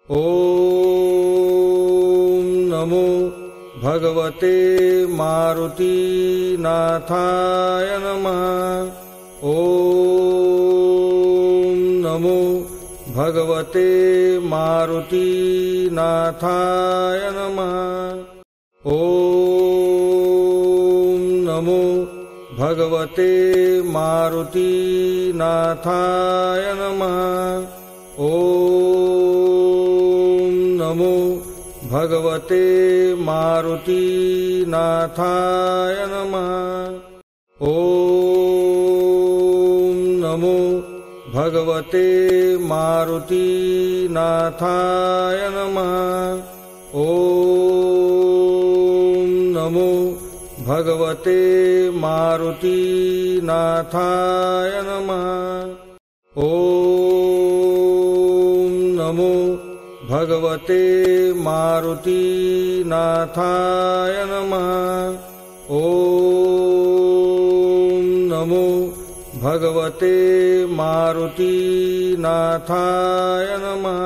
ओम नमो भगवते मारुति नाथाय नमः। ओम नमो भगवते मारुति नाथाय नमः। ओम नमो भगवते मारुति नाथाय नमः। ओम नमो भगवते मारुति नाथाय नमः। ओम नमो भगवते मारुति नाथाय नमः। ओम नमो भगवते मारुति नाथाय नमः। ओम नमो भगवते मारुति नाथाय नमः। ओम नमो भगवते मारुति नाथाय नमः।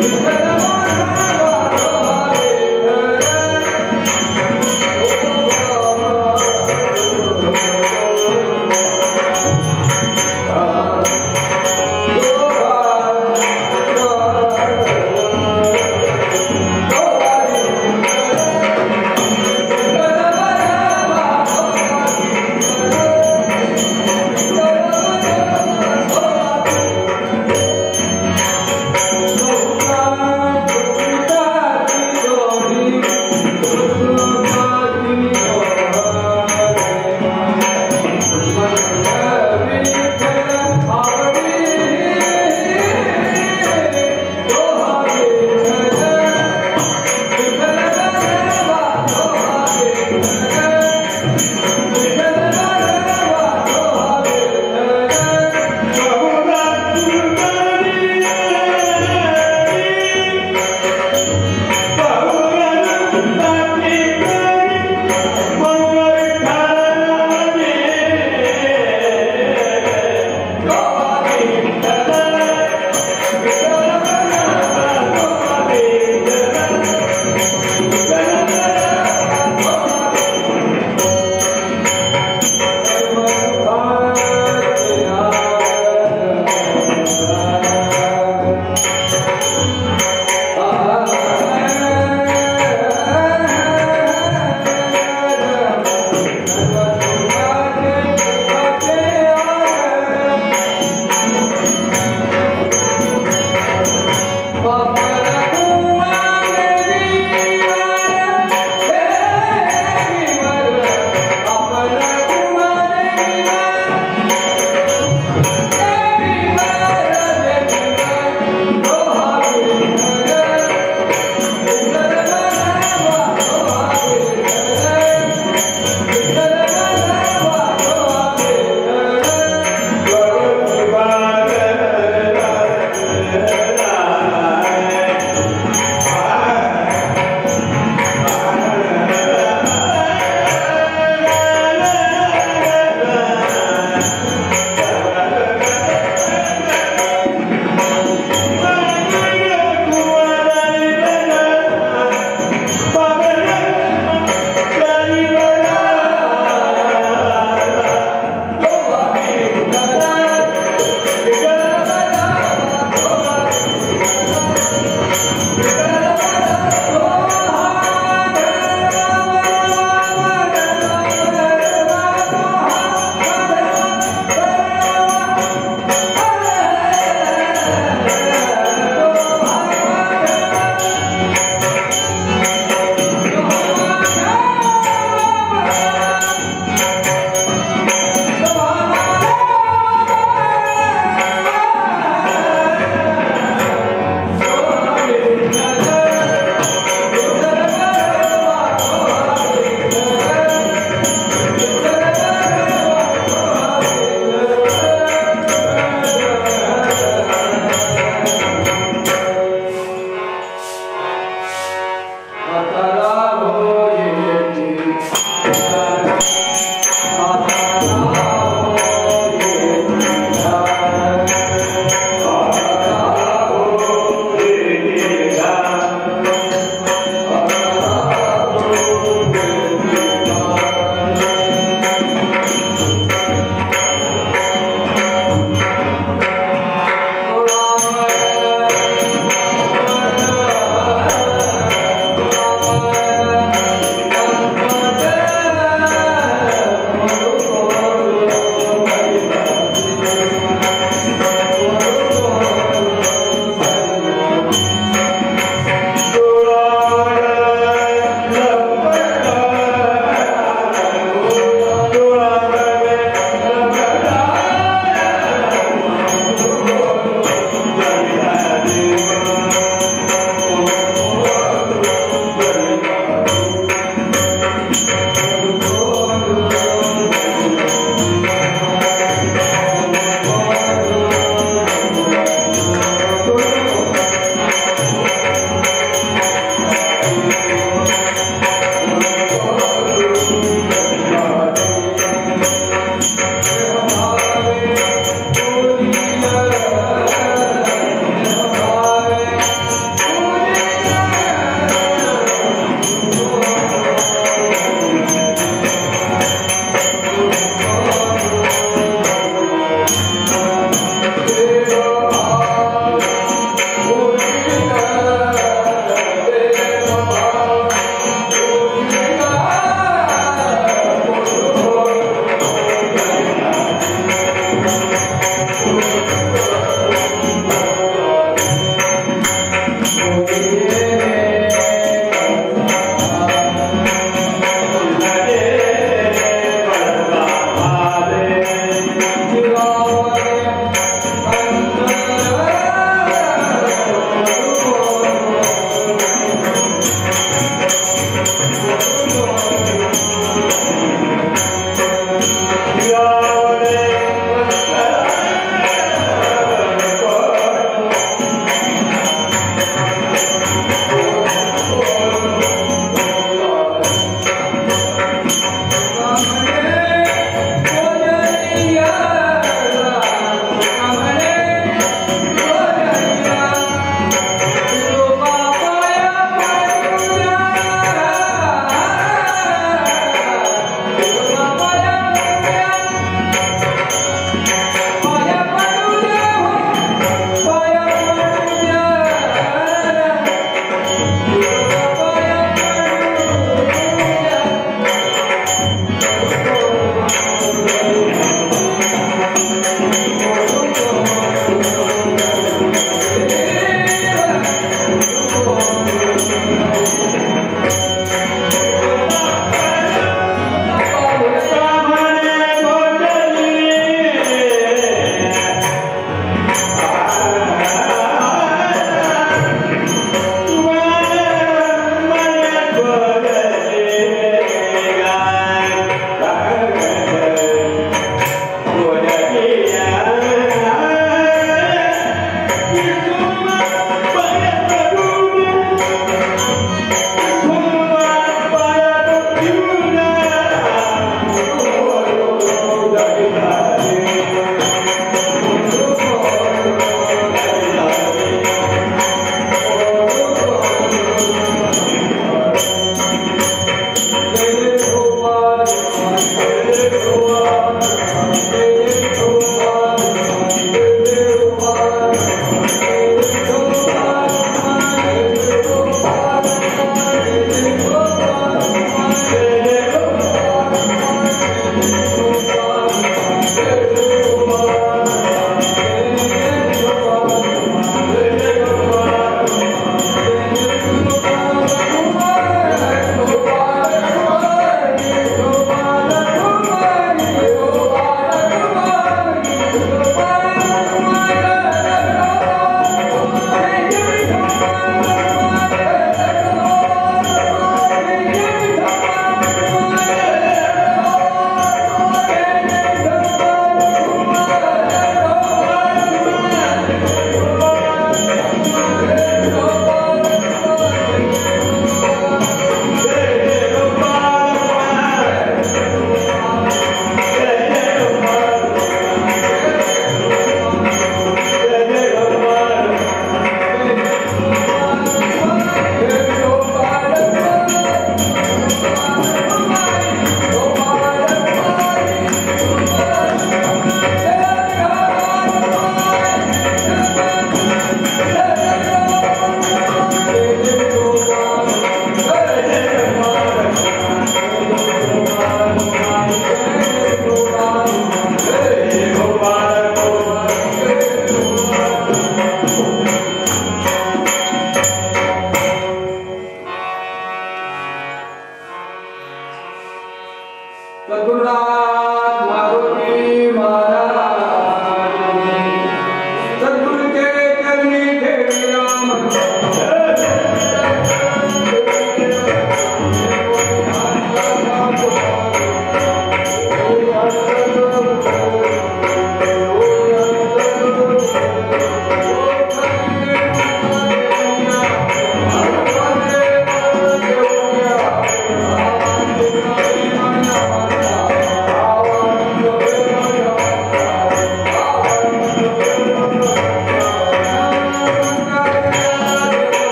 Bye.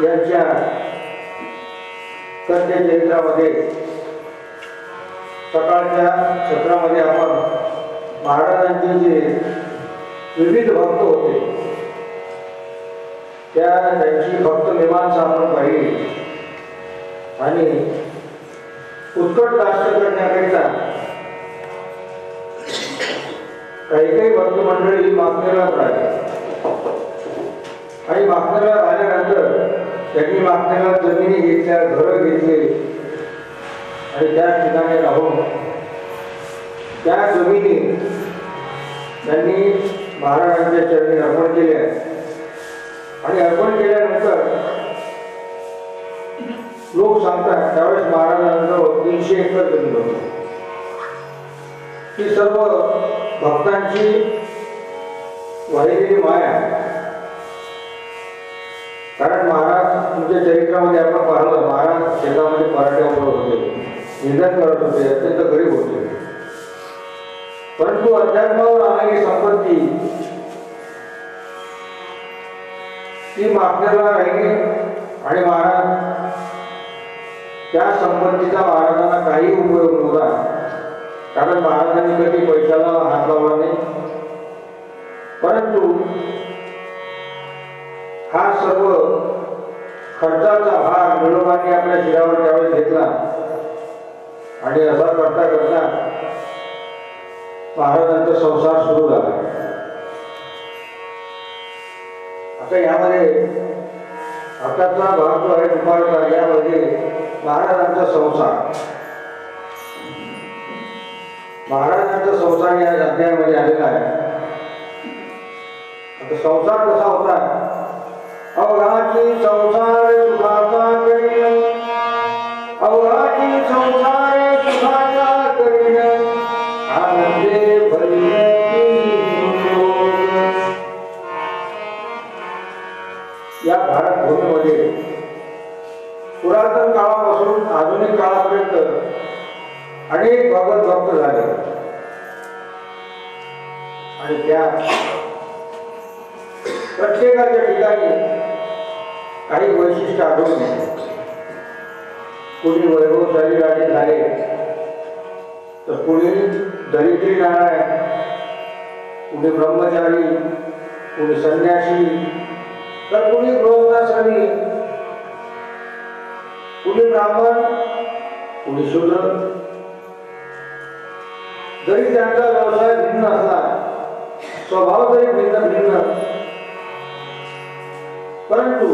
यांच्या कथ्य चरित्रामध्ये सकाळच्या सत्रामध्ये आपण महाराजांचे जे विविध भक्त होते त्यांची भक्त मीमांसा आपण पाहिली आणि उत्कट दाष्ट करण्याकरिता काही भक्त मंडळी मागणीला राहिली आणि मागणीला राहिल्यानंतर त्यांनी मागणीला जमिनी घेतल्या, घरं घेतले आणि त्या ठिकाणी राहून त्या जमिनी त्यांनी महाराजांच्या चरणी अर्पण केल्या आणि अर्पण केल्यानंतर लोक सांगतात त्यावेळेस महाराजांजवळ 300 एकर जमीन होती. ती सर्व भक्तांची वाहिलेली माया. कारण महाराज तुमच्या चरित्रामध्ये आपण पाहिलं, महाराज शेतामध्ये पराठ्यावर होते, निंदन करत होते, अत्यंत गरीब होते. परंतु अध्यात्मावर आलेली संपत्ती ती मागण्याला राहिली आणि महाराज त्या संपत्तीचा महाराजांना काही उपयोग नव्हता. कारण महाराजांनी कधी पैशाला हात लावला नाही. परंतु हा सर्व खर्चाचा भार मिळवण्याने आपल्या शिरावर त्यावेळेस घेतला आणि असा करता करता महाराजांचा संसार सुरू झाला. आता यामध्ये आताचा भाग जो आहे दुपारचा, यामध्ये महाराजांचा संसार या अध्यायामध्ये आलेला आहे. आता संसार कसा होता? अवघाची संसार सुखाचा करीन, अवघाची संसार सुखाचा करीन, आनंदे भरी. या भारत भूमीमध्ये पुरातन काळापासून आधुनिक काळापर्यंत अनेक भगवत भक्त झाले आणि त्या प्रत्येकाच्या ठिकाणी काही वैशिष्ट्य आढळून येते. कोणी वैभवशाली राजे झाले तर कोणी दरिद्री नारायण, कोणी ब्रह्मचारी, कोणी संन्यासी, तर कोणी गृहस्थाश्रमी, कोणी ब्राह्मण, कोणी शूद्र. जरी त्यांचा व्यवसाय भिन्न असला, स्वभाव जरी भिन्न भिन्न, परंतु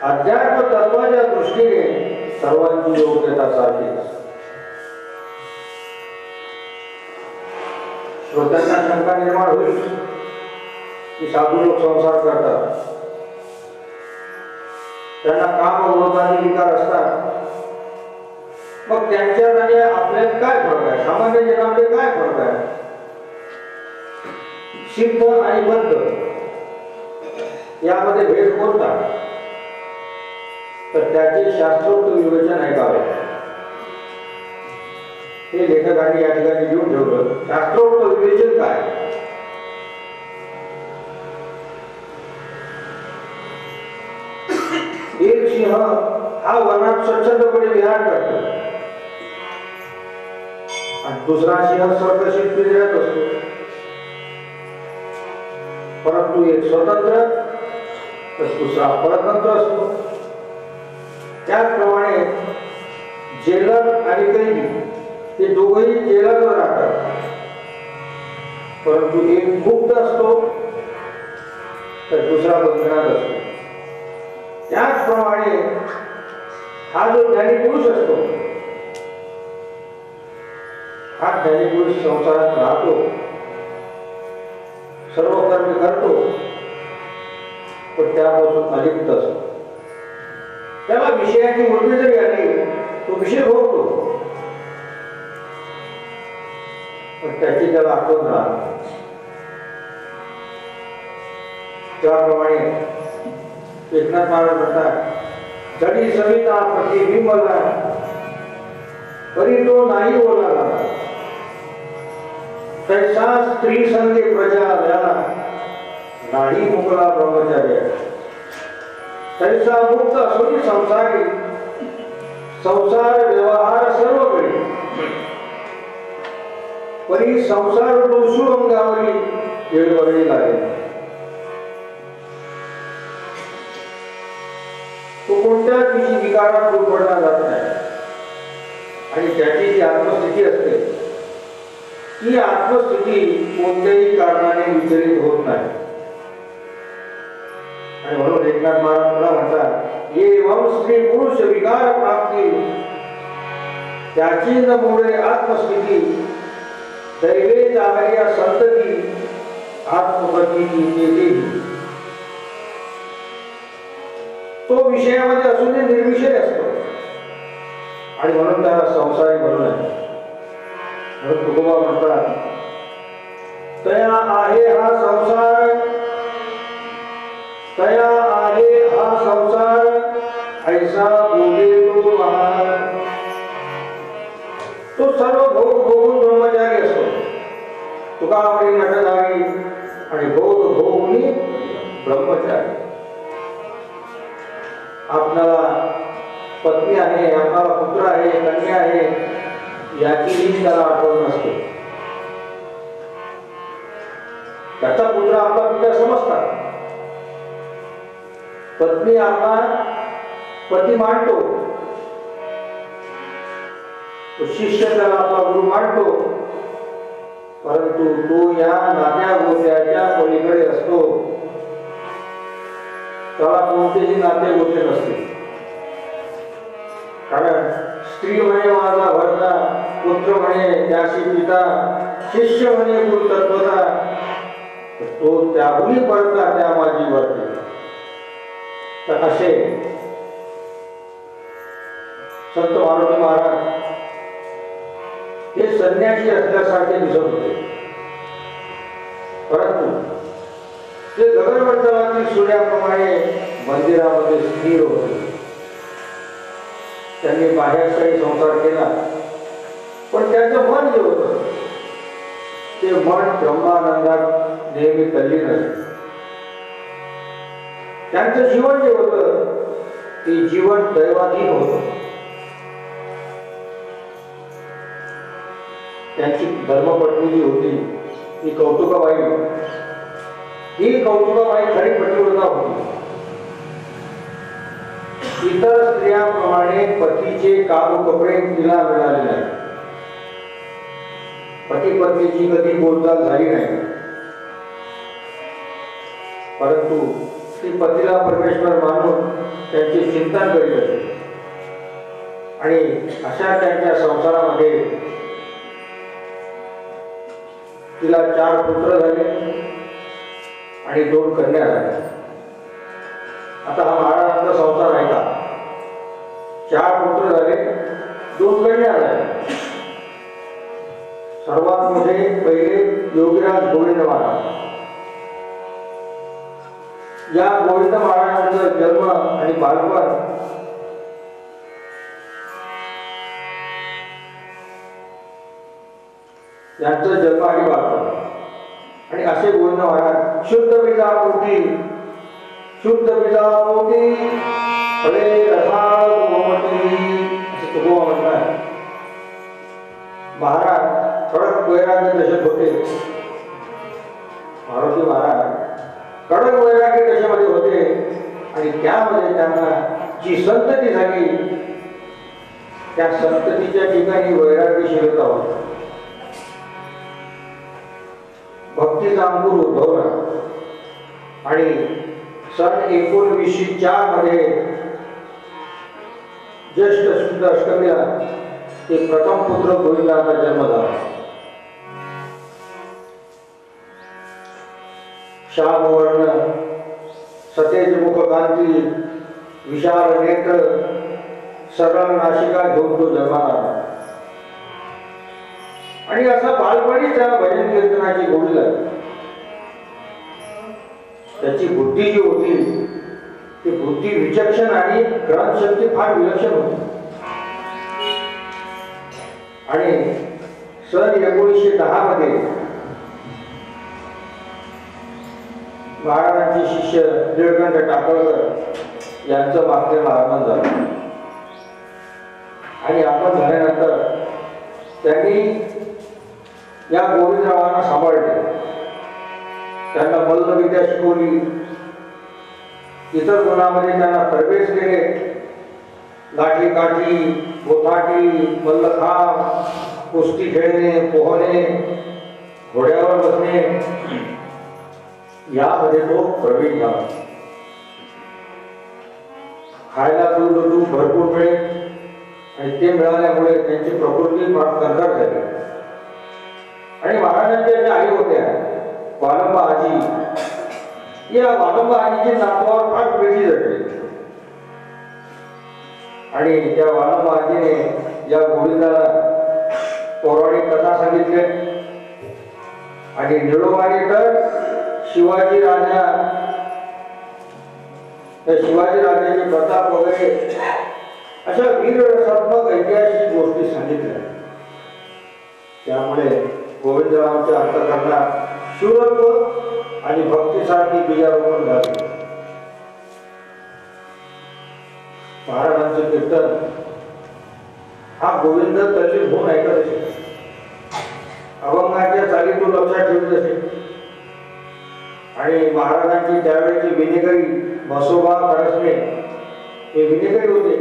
अध्यात्म तत्वाच्या दृष्टीने सर्वांची योग्यता सारखीच. श्रोत्यांना शंका निर्माण होईल की साधू लोक संसार करतात, त्यांना काम विरोधाचे विकार असतात, मग त्यांच्यात आणि आपल्यात काय फरक आहे? सामान्य जनामध्ये काय फरक आहे? सिद्ध आणि बद्ध यामध्ये भेद कोणता? तर त्याचे शास्त्रोक्त विवेचन ऐकावे. हे लेखकांनी या ठिकाणी लिहून ठेवलं. शास्त्रोक्त विवेचन काय? एक सिंह हा वनात स्वच्छंदपणे विहार करतो आणि दुसरा सिंह स्वतःशीच पिंजऱ्यात असतो. परंतु एक स्वतंत्र तर दुसरा परतंत्र असतो. त्याचप्रमाणे जेलर आणि कैदी हे दोघेही जेलरवर राहतात, परंतु एक मुक्त असतो तर दुसरा बंधनात असतो. त्याचप्रमाणे हा जो ज्ञानी पुरुष असतो, हा ज्ञानी पुरुष संसारात राहतो, सर्व कर्म करतो, पण त्यापासून अलिप्त असतो. त्याला विषयाची मुलगी जरी आली तो विषय भोगतो, पण त्याची त्याला आठवण राहत नाही. त्याप्रमाणे एकनाथ महाराज म्हणतात, जडी सविता प्रतिबिंबला तरी तो नाही बोलाला, तैसा स्त्री संगे प्रजा झाला नाही मुकला ब्रह्मचार्य. तैसा मुक्त असून संसारी संसार व्यवहार सर्व करी परी संसार दोषू अंगावरी वेळोवेळी लागेल. तो कोणत्याच विकारात गुरफटला जात नाही आणि त्याची जी आत्मस्थिती असते ती आत्मस्थिती कोणत्याही कारणाने विचलित होत नाही. आणि म्हणून एकनाथ महाराज पुन्हा म्हणतात एवं स्त्री पुरुष विकार प्राप्ती त्याची न मोडे आत्मस्थिती दैवे जागर्या संतती आत्मगती येते. तो विषयामध्ये असूनही निर्विषय असतो आणि म्हणून त्याला संसारी म्हणून आहे. म्हणून तुकोबा म्हणतात तया आहे हा संसार तया आहे हा संसार ऐसा बोले तो महान. तो सर्व भोग भोगून ब्रह्मचारी असतो. तुकावरी नटधारी आणि भोग भोगून ब्रह्मचारी. आपल्याला पत्नी आहे आपल्याला पुत्र आहे कन्या आहे याचीही त्याला आठवण नसते. त्याचा पुत्र आपला पिता समजतात. पत्नी आपला पती मानतो. शिष्य त्याला आपला गुरु मानतो. परंतु तो या नात्या गोत्याच्या पलीकडे असतो. त्याला कोणतेही नाते गोते नसते. कारण स्त्री म्हणे माझा भरता पुत्र म्हणे त्याशी पिता शिष्य म्हणे गुरुतत्वता तो त्याहूनही पडता त्या माझी वर्ती. तर असे संत मारुती महाराज हे संन्यासी असल्यासारखे दिसत होते. परंतु ते गगनमंडलातील सूर्याप्रमाणे मंदिरामध्ये स्थिर होते. त्यांनी बाहेर काही संसार केला पण त्यांचं मन जे होतं ते मन ब्रह्मानंदात नेहमी तल्लीन असे. त्यांचं जीवन जे होतं ते जीवन दैवाधीन होतं. त्यांची धर्मपत्नी जी होती ती कौतुकाबाई. ही कौतुकाबाई खरी पतिव्रता होती. इतर स्त्रियांप्रमाणे पतीचे काबूकपडे तिला मिळाले नाही. पती पत्नीची कधी बोलचाल झाली नाही. परंतु ती पतीला परमेश्वर मानून त्यांचे चिंतन करीत असे. आणि अशा त्यांच्या संसारामध्ये तिला 4 पुत्र झाले आणि 2 कन्या झाल्या. आता हा महाराजांचा संसार आहे का? 4 पुत्र झाले 2 कन्या झाल्या. सर्वात मोठे पहिले योगीराज गोविंद महाराज. या गोविंद महाराजांचा जन्म आणि बालपण यांचा जन्म आणि बालपण आणि असे गोविंद महाराज शुद्ध बीजा पोटी फळे रसाळ गोमटी असे तुकोबा म्हणतात. महाराज कडक वैराग्य दशेत होते. मारुती महाराज कडक वैराग्य दशेमध्ये होते आणि त्यामध्ये त्यांना जी संतती झाली त्या संततीच्या ठिकाणी वैराग्यशीलता होती. भक्तीचा अंकुर उद्भवला आणि सन 1904 मध्ये ज्येष्ठ शुद्ध अष्टमीला ते प्रथम पुत्र गोविंदाचा जन्म झाला. श्यामवर्ण सतेज मुखकांती विशाल नेत्र सरळ नाशिका घेऊन तो जन्माला आला. आणि असा बालपणी त्या भजन कीर्तनाची गोडी लागली. त्याची बुद्धी जी होती ती बुद्धी विचक्षण आणि ग्रहणशक्ती फार विलक्षण होती. आणि सन 1910 मध्ये महाराजांचे शिष्य निळकंठ टाकळकर यांचं मागण्याला आगमन झालं आणि आगमन झाल्यानंतर त्यांनी या गोविंदरावांना सांभाळले, त्यांना मल्लविद्या शिकवली, इतर गुणामध्ये त्यांना प्रवेश केले, लाठी काठी, गोथाटी, मल्लखांब, कुस्ती खेळणे, पोहणे, घोड्यावर बसणे यामध्ये तो प्रवीण झाला. खायला दूध भरपूर मिळे आणि ते मिळाल्यामुळे त्यांची प्रकृती फार कणखर झाली. आणि महाराजांच्या ज्या आई होत्या वालंबा आजी, या वालंबा आजीची नातवावर फार प्रीती जडली आणि त्या वालंबा आजीने या गोविंदाला पौराणिक कथा सांगितल्या आणि निळोबाने तर शिवाजी राजा, त्या शिवाजी राजाचे प्रताप वगैरे अशा वीररसात्मक ऐतिहासिक गोष्टी सांगितल्या. त्यामुळे गोविंदरावांच्या अंतःकरणात शूरत्व आणि भक्तीसारखी बीजारोपण झाले. महाराजांचे कीर्तन हा गोविंद तल्लीन होऊन ऐकत असे, अभंगाच्या चाली तो लक्षात ठेवत असे आणि महाराजांची त्यावेळेची विनेकरी म्हसोबा खरसने हे विनेकरी होते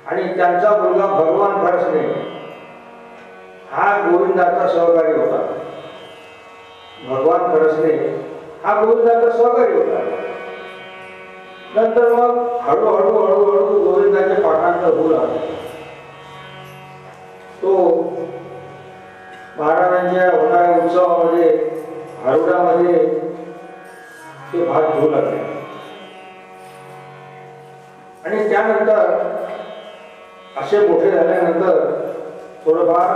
आणि त्यांचा मुलगा भगवान खरसने हा गोविंदाचा सहकारी होता. भगवान खरसने हा गोविंदाचा सहकारी होता. नंतर मग हळूहळू गोविंदाचे पाठांतर होऊ लागले. तो महाराजांच्या होणाऱ्या उत्सवामध्ये हारुडामध्ये ते भाग घेऊ लागले आणि त्यानंतर असे मोठे झाल्यानंतर थोडंफार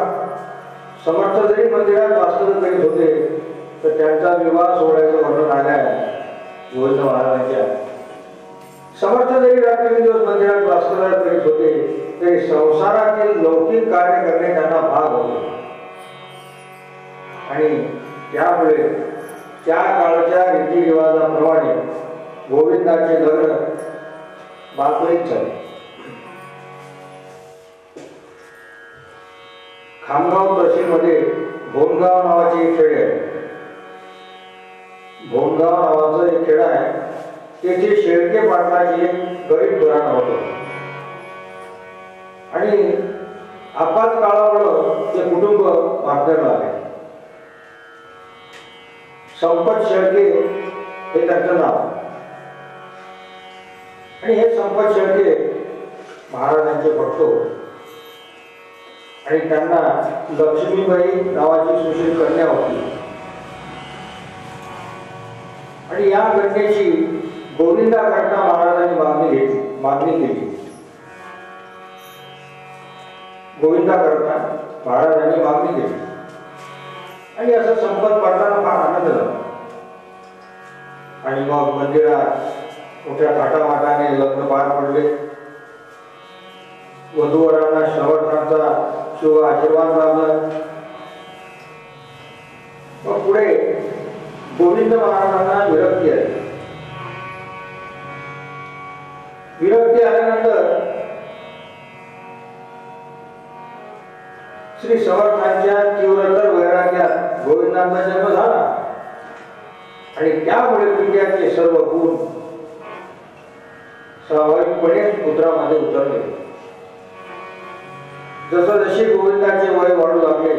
समर्थ जरी मंदिरात वास्तव्य करीत होते तर त्यांचा विवाह सोहळ्याचं वर्णन आलंय गोविंद महाराजांच्या. समर्थ जरी रात्री दिवस मंदिरात वास्तव्य करीत होते तरी संसारातील लौकिक कार्य करणे त्यांना भाग होते आणि त्यामुळे त्या काळच्या रीतिरिवाजाप्रमाणे गोविंदाचे लग्न बातमीत झाले. खामगाव तहसीलमध्ये भोनगाव नावाची एक खेड आहे. भोनगाव नावाचं एक खेड आहे. तेथे शेळके पाटलाचे एक गरीब घराणं होतं आणि आपत्काळामुळे ते कुटुंब मागण्याला आले. संपत शेळके हे त्यांचं नाव आणि हे संपत शेळके महाराजांचे भक्त होते आणि त्यांना लक्ष्मीबाई नावाची सुशील कन्या होती आणि या कन्येची गोविंदाकरता महाराजांनी मागणी केली. गोविंदाकरता महाराजांनी मागणी केली आणि असं संपत पाटलांना फार आनंद झाला आणि मग मंदिरात मोठ्या थाटामाटाने लग्न पार पडले. वधूवरांना श्रवणाचा शुभ आशीर्वाद लाभला. मग पुढे गोविंद महाराजांना विरक्ती आली. विरक्ती आल्यानंतर श्री समर्थांच्या तीव्रतर वैराग्यात गोविंदांचा जन्म झाला आणि त्यामुळे पित्याचे सर्व गुण स्वाभाविकपणे पुत्रामध्ये उतरले. जसं जशी गोविंदाचे वय वाढू लागले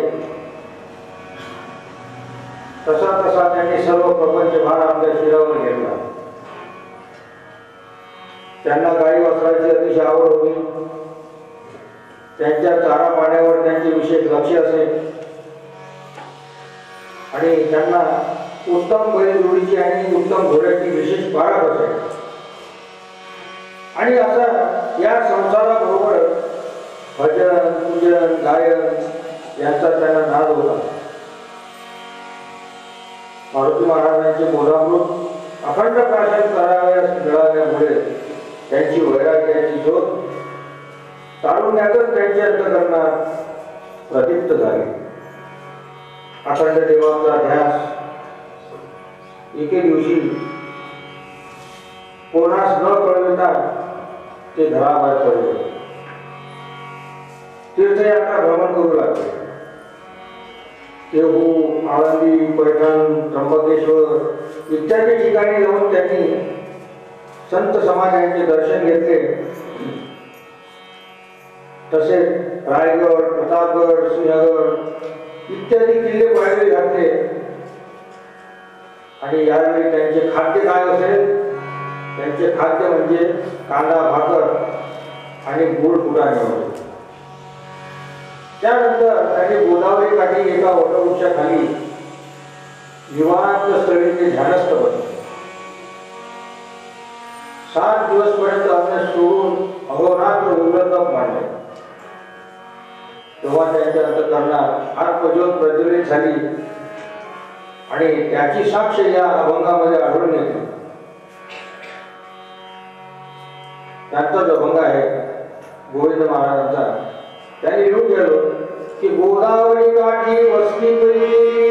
तसा तसा त्यांनी सर्व प्रपंच भार आपल्या शिरावर घेतला. त्यांना गाई वस्त्राची अतिशय आवड होती. त्यांच्या चारा पाण्यावर त्यांचे विशेष लक्ष असे आणि त्यांना उत्तम बैलजोडीची आणि उत्तम घोड्याची विशेष बाळग असे आणि असा या संसाराबरोबर भजन पूजन गायन यांचा त्यांना नाद होता. मारुती महाराजांचे बोधामृत अखंड प्राशन करावयास मिळाल्यामुळे त्यांची वैराग्याची ज्योत तारुण्यातच त्यांच्या अंतःकरणात प्रदीप्त झाली. अखंड देवाचा ध्यास एके दिवशी कोणास न कळविता ते घराबाहेर पडले. तीर्थयात्रा भ्रमण करू लागले. देहू, आळंदी, पैठण, त्र्यंबकेश्वर इत्यादी ठिकाणी जाऊन त्यांनी संत समाजांचे दर्शन घेतले. तसेच रायगड, प्रतापगड, सिंहगड इत्यादी किल्ले पाहिले घातले. आणि यावेळी त्यांचे खाद्य काय असेल? त्यांचे खाद्य म्हणजे कांदा भाकर आणि गुळ फुटाणे होते. त्यानंतर त्यांनी गोदावरी काठी एका वटवृक्षाखाली निवांत स्थळी ते ध्यानस्थ बनले. 7 दिवस पर्यंत अन्न सोडून अहोरात्र उग्रतप मांडले. तेव्हा त्यांच्या अंतःकरणात आत्मज्योत प्रज्वलित झाली आणि त्याची साक्ष या अभंगामध्ये आढळून येते. त्यांचा जो अभंग आहे गोविंद महाराजांचा, त्यांनी लिहून गेलो की गोदावरी काठी वस्ती केली,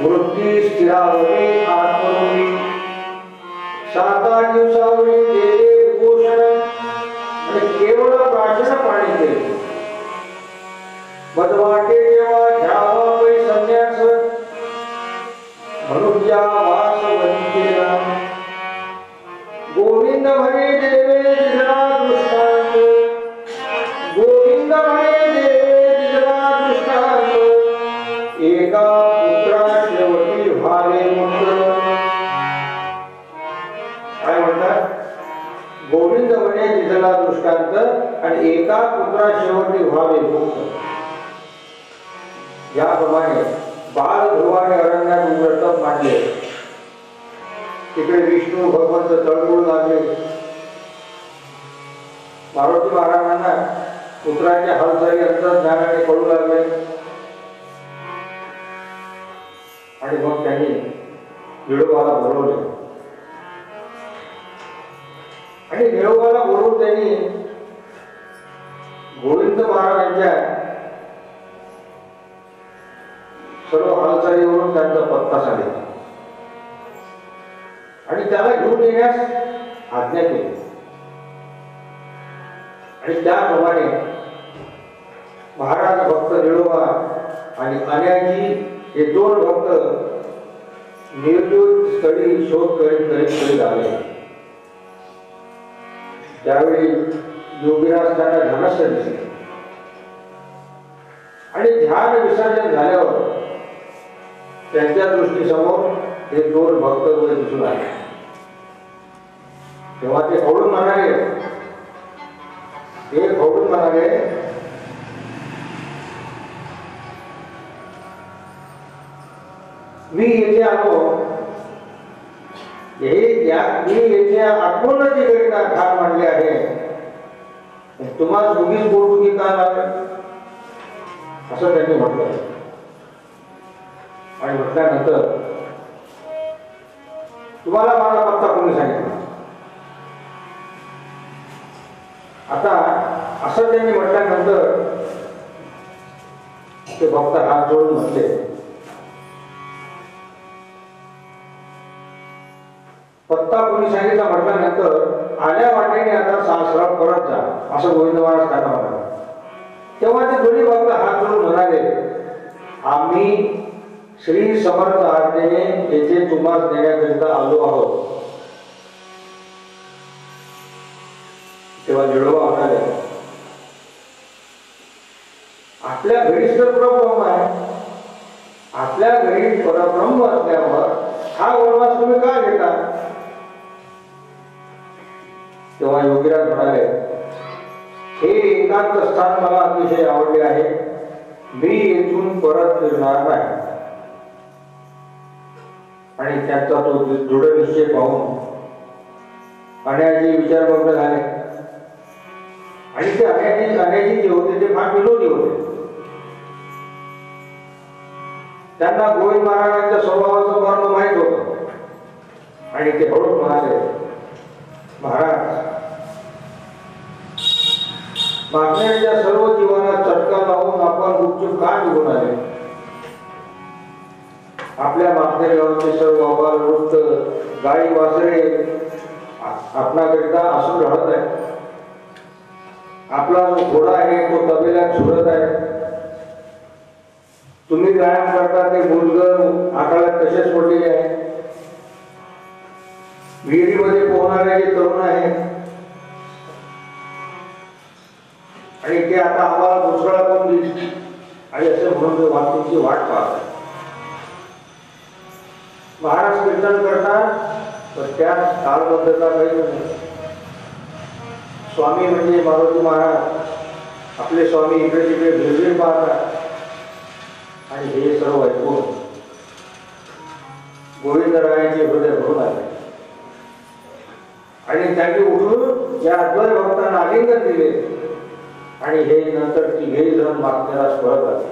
वृत्ती स्थिरावली आत्मरूपी, 7 दिवसावरी देते उपोषण आणि केवळ प्राचीन पाणी केले. मधवाटे जेव्हा घ्यावा पै संन्यास, मनुष्या वास वंचिला, गोविंद म्हणे देवे दिला दृष्टांत, गोविंद म्हणे देवे दिला दृष्टांत, एका पुत्रा शेवटी व्हावे मुक्त. काय म्हणतात? गोविंद म्हणे दिला दृष्टांत आणि एका पुत्रा शेवटी व्हावे मुक्त. याप्रमाणे बाल ध्रुवाने अरण्यात उग्रतप मांडले. तिकडे विष्णू भगवंत तळमळू लागले. मारुती महाराजांना पुत्राच्या हालचाली अंतर्ज्ञानाने कळू लागले आणि मग त्यांनी निळोबाला बोलवले. आणि निळोबाला बोलवून त्यांनी गोविंद महाराजांच्या सर्व हालचालीवरून त्यांचा पत्ता सांगितला आणि त्याला घेऊन येण्यास आज्ञा केली. आणि त्याप्रमाणे महाराज भक्त निळोबा आणि अन्याजी हे 2 भक्त निर्जूत स्थळी शोध करीत आले. त्यावेळी योगीराज त्यांना ध्यानस्थ दिसले आणि ध्यान विसर्जन झाल्यावर त्यांच्या दृष्टीसमोर हे 2 भक्त उभे दिसून आले. तेव्हा ते खवळून म्हणाले, मी येथे आलो, मी येथे आत्मोन्नतीकरिता ठाण मांडले आहे, तुम्हाला दोघीच पोटदुखी का लागेल असं त्यांनी म्हटलं. आणि म्हटल्यानंतर तुम्हाला माझा पत्ता कोणी सांगितला? आता असं त्यांनी म्हटल्यानंतर ते भक्त हात जोडून म्हटले, पत्ता कोणी सांगितला म्हटल्यानंतर आल्या वाटेने आता सरळ परत जा असं गोविंद महाराज त्यांना म्हणाले. तेव्हा ते दोन्ही भक्त हात जोडून म्हणाले, आम्ही श्री समर्थ आज्ञेने येथे तुम्हाला देण्याकरिता आलो आहोत. तेव्हा निळोबा म्हणाले, आपल्या घरीच तर परब्रह्म आहे, आपल्या घरी परब्रह्म असल्यावर हा वनवास तुम्ही का घेता? तेव्हा योगीराज म्हणाले, हे एकांत स्थान मला अतिशय आवडले आहे, मी येथून परत फिरणार नाही. आणि त्यांचा तो दृढ निश्चय पाहून अन्याजी विचारमग्न झाले. आणि ते अन्याजी जे होते ते फार विनोदी होते. त्यांना गोविंद महाराजांच्या स्वभावाचं मर्म माहीत होतं आणि ते हळूच म्हणाले, महाराज, मागण्याच्या सर्व जीवाला चटका लावून आपण गुपचूप का निघून आले? आपल्या मागण्या गावचे सर्व अहवाल वृत्त गाई वासरे आपणाकरिता असून राहत आहे. आपला जो घोडा आहे तो तबेल्यात झुरत आहे. तुम्ही व्यायाम करता ते मुलग आकारात तसेच पडलेले आहे. विहिरीमध्ये पोहणारे जे तरुण आहेत आणि ते आता आम्हाला मुसळा कोण दिली आणि असे म्हणून ते वाहतुकीची वाट पाहतात. महाराज कीर्तन करतात तर त्यात कालबद्धता काही नाही. स्वामी म्हणजे मारुती महाराज आपले स्वामी इकडे तिकडे भिरभिर पाहतात आणि हे सर्व ऐकून गोविंदरायांचे हृदय भरून आले आणि त्यांनी उठून या अद्वैत भक्तांना आलिंगन दिले आणि हे नंतर तिघेही जण मागण्याला परत आले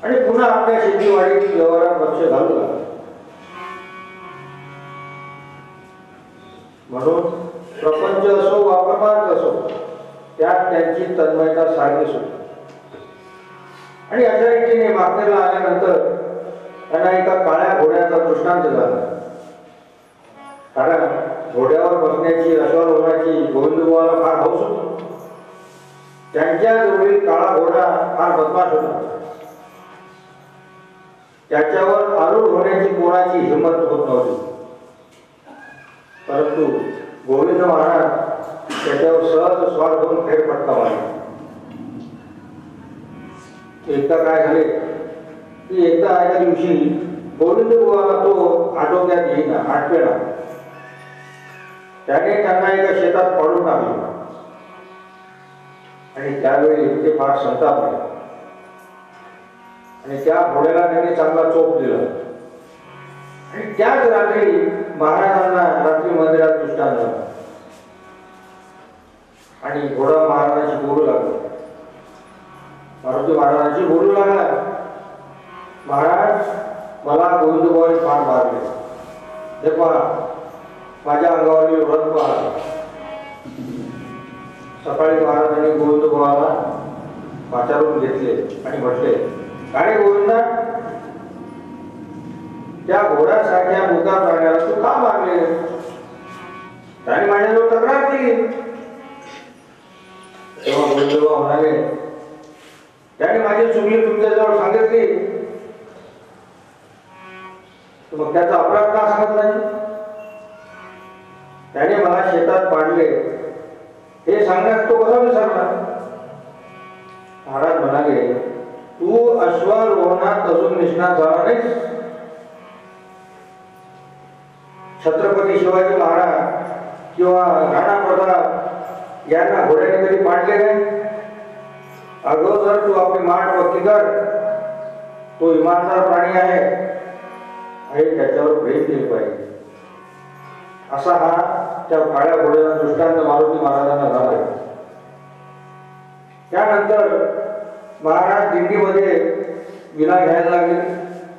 आणि पुन्हा आपल्या शेतीवाडी व्यवहारात लक्ष घालू लागले. म्हणून प्रपंच असो वा परमार्थ असो त्यात त्यांची तन्मयता सारखीच होती. आणि अशा रीतीने मागणीला आल्यानंतर त्यांना एका काळ्या घोड्याचा दृष्टांत झाला. कारण घोड्यावर बसण्याची अश्वारोहणाची गोविंदबुवाला फार हौस होती. त्यांच्या जवळील काळा घोडा फार बदमाश होता. त्याच्यावर आरूढ होण्याची कोणाची हिंमत होत नव्हती. परंतु गोविंद महाराज त्याच्यावर सहज स्वार होऊन फेरफटका मारला. एकदा काय झाले की एकदा एका दिवशी गोविंदबुवाला तो आटोक्यात येईना, आटवेना. त्याने त्यांना एका शेतात पाडून टाकले आणि त्यावेळी ते फार संतापले आणि त्या घोड्याला त्यांनी चांगला चोप दिला. आणि त्याच रात्री महाराजांना रात्री मंदिरात दृष्टांत झाला आणि घोडा महाराजांशी बोलू लागला. मारुती महाराजांशी बोलू लागला, महाराज मला गोविंदबुवाने फार मारले. हे पहा माझ्या अंगावरील व्रत पहा. सकाळी महाराजांनी गोविंदबुवाला वाचारून घेतले आणि म्हटले, अरे गोविंदा, त्या घोड्यासारख्या मुका प्राण्याला तू का मारले? त्याने माझ्याजवळ तक्रार केली. तेव्हा गोविंदबुवा म्हणाले, त्याने माझी चुकली तुमच्याजवळ सांगितली, मग त्याचा अपराध का सांगत नाही? त्याने मला शेतात पाडले हे सांगण्यास तो कसा विसरला? महाराज म्हणाले, तू अश्वारोहणात अजून निष्णात झाला नाहीस. छत्रपती शिवाजी महाराज किंवा राणा प्रताप यांना घोड्याने कधी पाडले नाही. अगोदर तू आपली माठ पक्की कर. तो इमानदार प्राणी आहे आणि त्याच्यावर प्रेम केले पाहिजे. असा हा त्या काळ्या घोड्याचा दृष्टांत मारुती महाराजांना झाला. त्यानंतर महाराज दिंडीमध्ये विना घ्यायला लागले.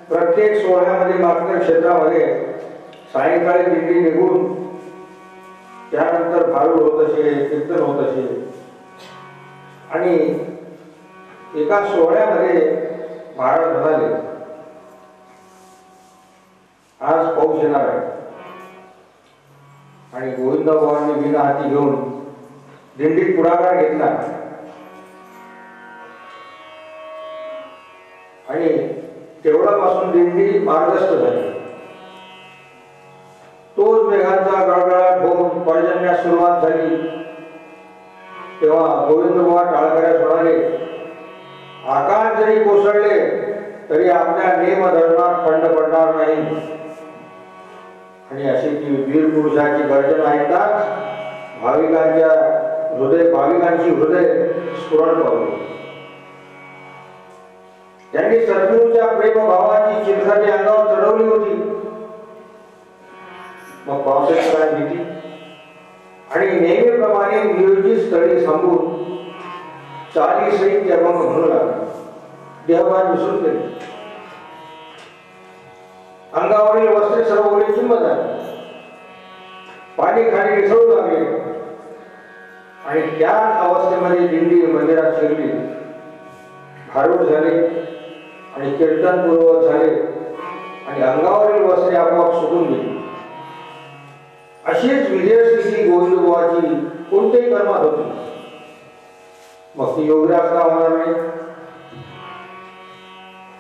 प्रत्येक सोहळ्यामध्ये मागच्या क्षेत्रामध्ये सायंकाळी दिंडी निघून त्यानंतर भारूड होत असे, कीर्तन होत असे. आणि एका सोहळ्यामध्ये महाराज म्हणाले, आज पाऊस येणार आहे. आणि गोविंदबुवांनी विना हाती घेऊन दिंडीत पुढाकार घेतला आणि तेवढ्यापासून दिंडी मार्गस्थ झाली. तोच मेघांचा गळगळाट होऊन पर्जन्यास सुरुवात झाली. तेव्हा गोविंदबुवा टाळकऱ्यास म्हणाले, आकाश जरी कोसळले तरी आपल्या नेम धर्मात खंड पडणार नाही. आणि अशी ती वीर पुरुषाची गर्जना ऐकताच भाविकांची हृदय स्फुरण पावली. त्यांनी सद्गुरूच्या प्रेमभावाची चिलखती अंगावर चढवली होती. मग पावसाची काय भीती? आणि नेहमीप्रमाणे नियोजित स्थळी थांबून 40 सहित अभंग म्हणू लागले. देहभान विसरून गेले. अंगावरील वस्त्रे सर्व ओली चिंब झाली. पाणी खाली मिसळू लागले आणि त्या अवस्थेमध्ये दिंडी मंदिरात शिरली. भारूड झाले आणि कीर्तन पूर्वक झाले. आणि अंगावरील वस्त्रे आपोआप सुटून गेली. अशीच विजय स्थिती गोविंदबुवाची कोणत्याही कर्मात होती. मग ती योगराज का होणार नाही.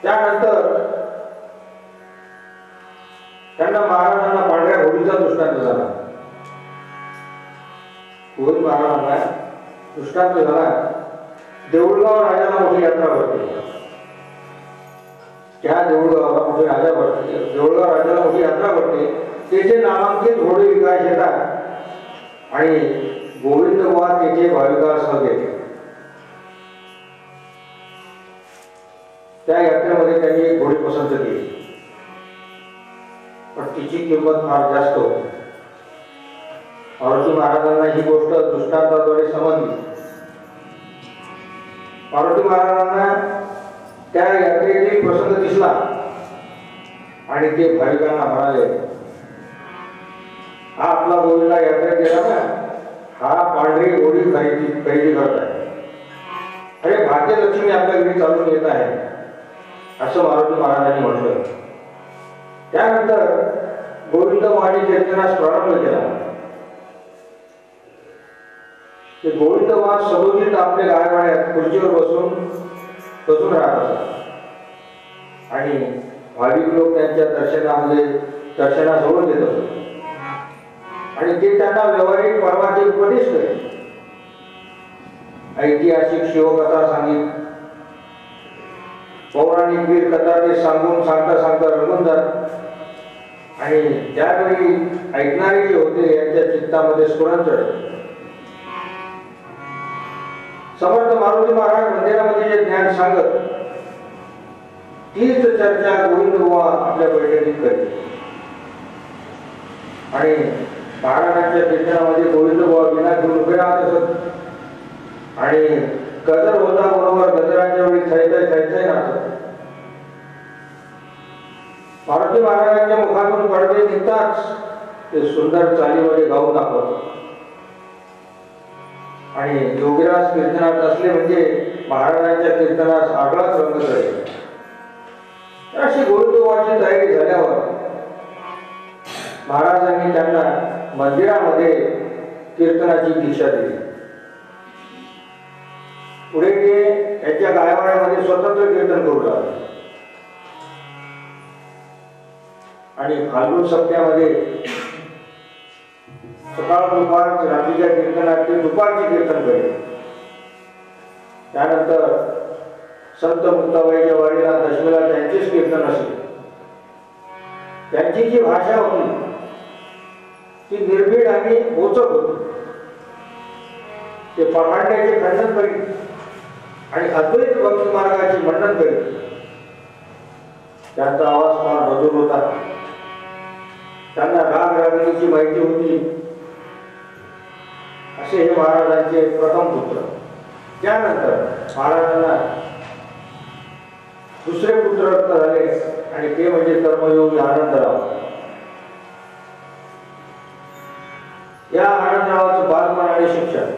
त्यानंतर त्यांना महाराजांना पांढऱ्या घोडीचा दृष्टांत झाला. गोविंद महाराजांना दृष्टांत झाला. देऊळगाव राजाला मोठी यात्रा भरते. त्या देऊळगावाला मोठी राजा भरते. देऊळगाव राजाला मोठी यात्रा भरते. त्याचे नामांकित घोडे विकास येतात आणि गोविंदबुवा त्याचे भाविकासह घेते. त्या यात्रेमध्ये त्यांनी एक घोडी पसंत केली, पण तिची किंमत फार जास्त होती. मारुती महाराजांना ही गोष्ट दृष्टांताद्वारे समजली. मारुती महाराजांना त्या यात्रेतील प्रसंग दिसला आणि ते भाविकांना म्हणाले, हा आपला गोविंदा यात्रेत गेला ना, हा पांढरी घोडी खरेदी करत आहे. अरे भाग्यलक्ष्मी आपल्या घरी चालून येत आहे, असं मारुती महाराजांनी म्हटलं. त्यानंतर गोविंदबुवांनी कीर्तनास प्रारंभ केला. ते गोविंदबुवा सदोदित आपल्या गायवाड्यात खुर्चीवर बसून राहत असतात आणि भाविक लोक त्यांच्या दर्शनाजवळ येत असत आणि ते त्यांना व्यवहारिक परमाचे उपदेश करीत. ऐतिहासिक शिवकथा सांगित, पौराणिक वीर कथा ते सांगता रंगून जात आणि त्यावेळी ऐकणारे जे होते यांच्या चित्तामध्ये स्फुरण चढत. समर्थ मारुती महाराज मंदिरामध्ये जे ज्ञान सांगत, तीच चर्चा गोविंदबुवा आपल्या बैठकीत करीत आणि महाराजांच्या कीर्तनामध्ये गोविंदबुवा विना घेऊन उभे राहत असत आणि गजर होता बरोबर गजराच्या वेळी थैथय नाचत. मारुती महाराजांच्या मुखातून पडदे निघताच ते सुंदर चालीमध्ये गाऊन दाखवत आणि योगीराज कीर्तनात असले म्हणजे महाराजांच्या कीर्तनास आगळाच रंग चढेल. अशी गोविंदबुवांची तयारी झाल्यावर महाराजांनी त्यांना मंदिरामध्ये कीर्तनाची दीक्षा दिली. पुढे ते त्यांच्या गायवाड्यामध्ये स्वतंत्र कीर्तन करू लागले आणि फाल्गुन सप्त्यामध्ये सकाळ दुपार रात्रीच्या कीर्तनात ते दुपारचे कीर्तन करेल. त्यानंतर संत मुक्ताबाईच्या वाडीला दशमीला त्यांचेच कीर्तन असेल. त्यांची जी भाषा होती ती निर्भीड आणि मोचक होती. ते पाखंड्याचे खंडन करीत आणि अद्वैत भक्ती मार्गाचे मंडन करीत. त्यांचा आवाज फार मधुर होता. त्यांना राग रागिणीची माहिती होती. असे हे महाराजांचे प्रथम पुत्र. त्यानंतर महाराजांना दुसरे पुत्र रक्त झाले आणि ते म्हणजे कर्मयोगी आनंदराव. या आनंदरावाचं बालपण आणि शिक्षण.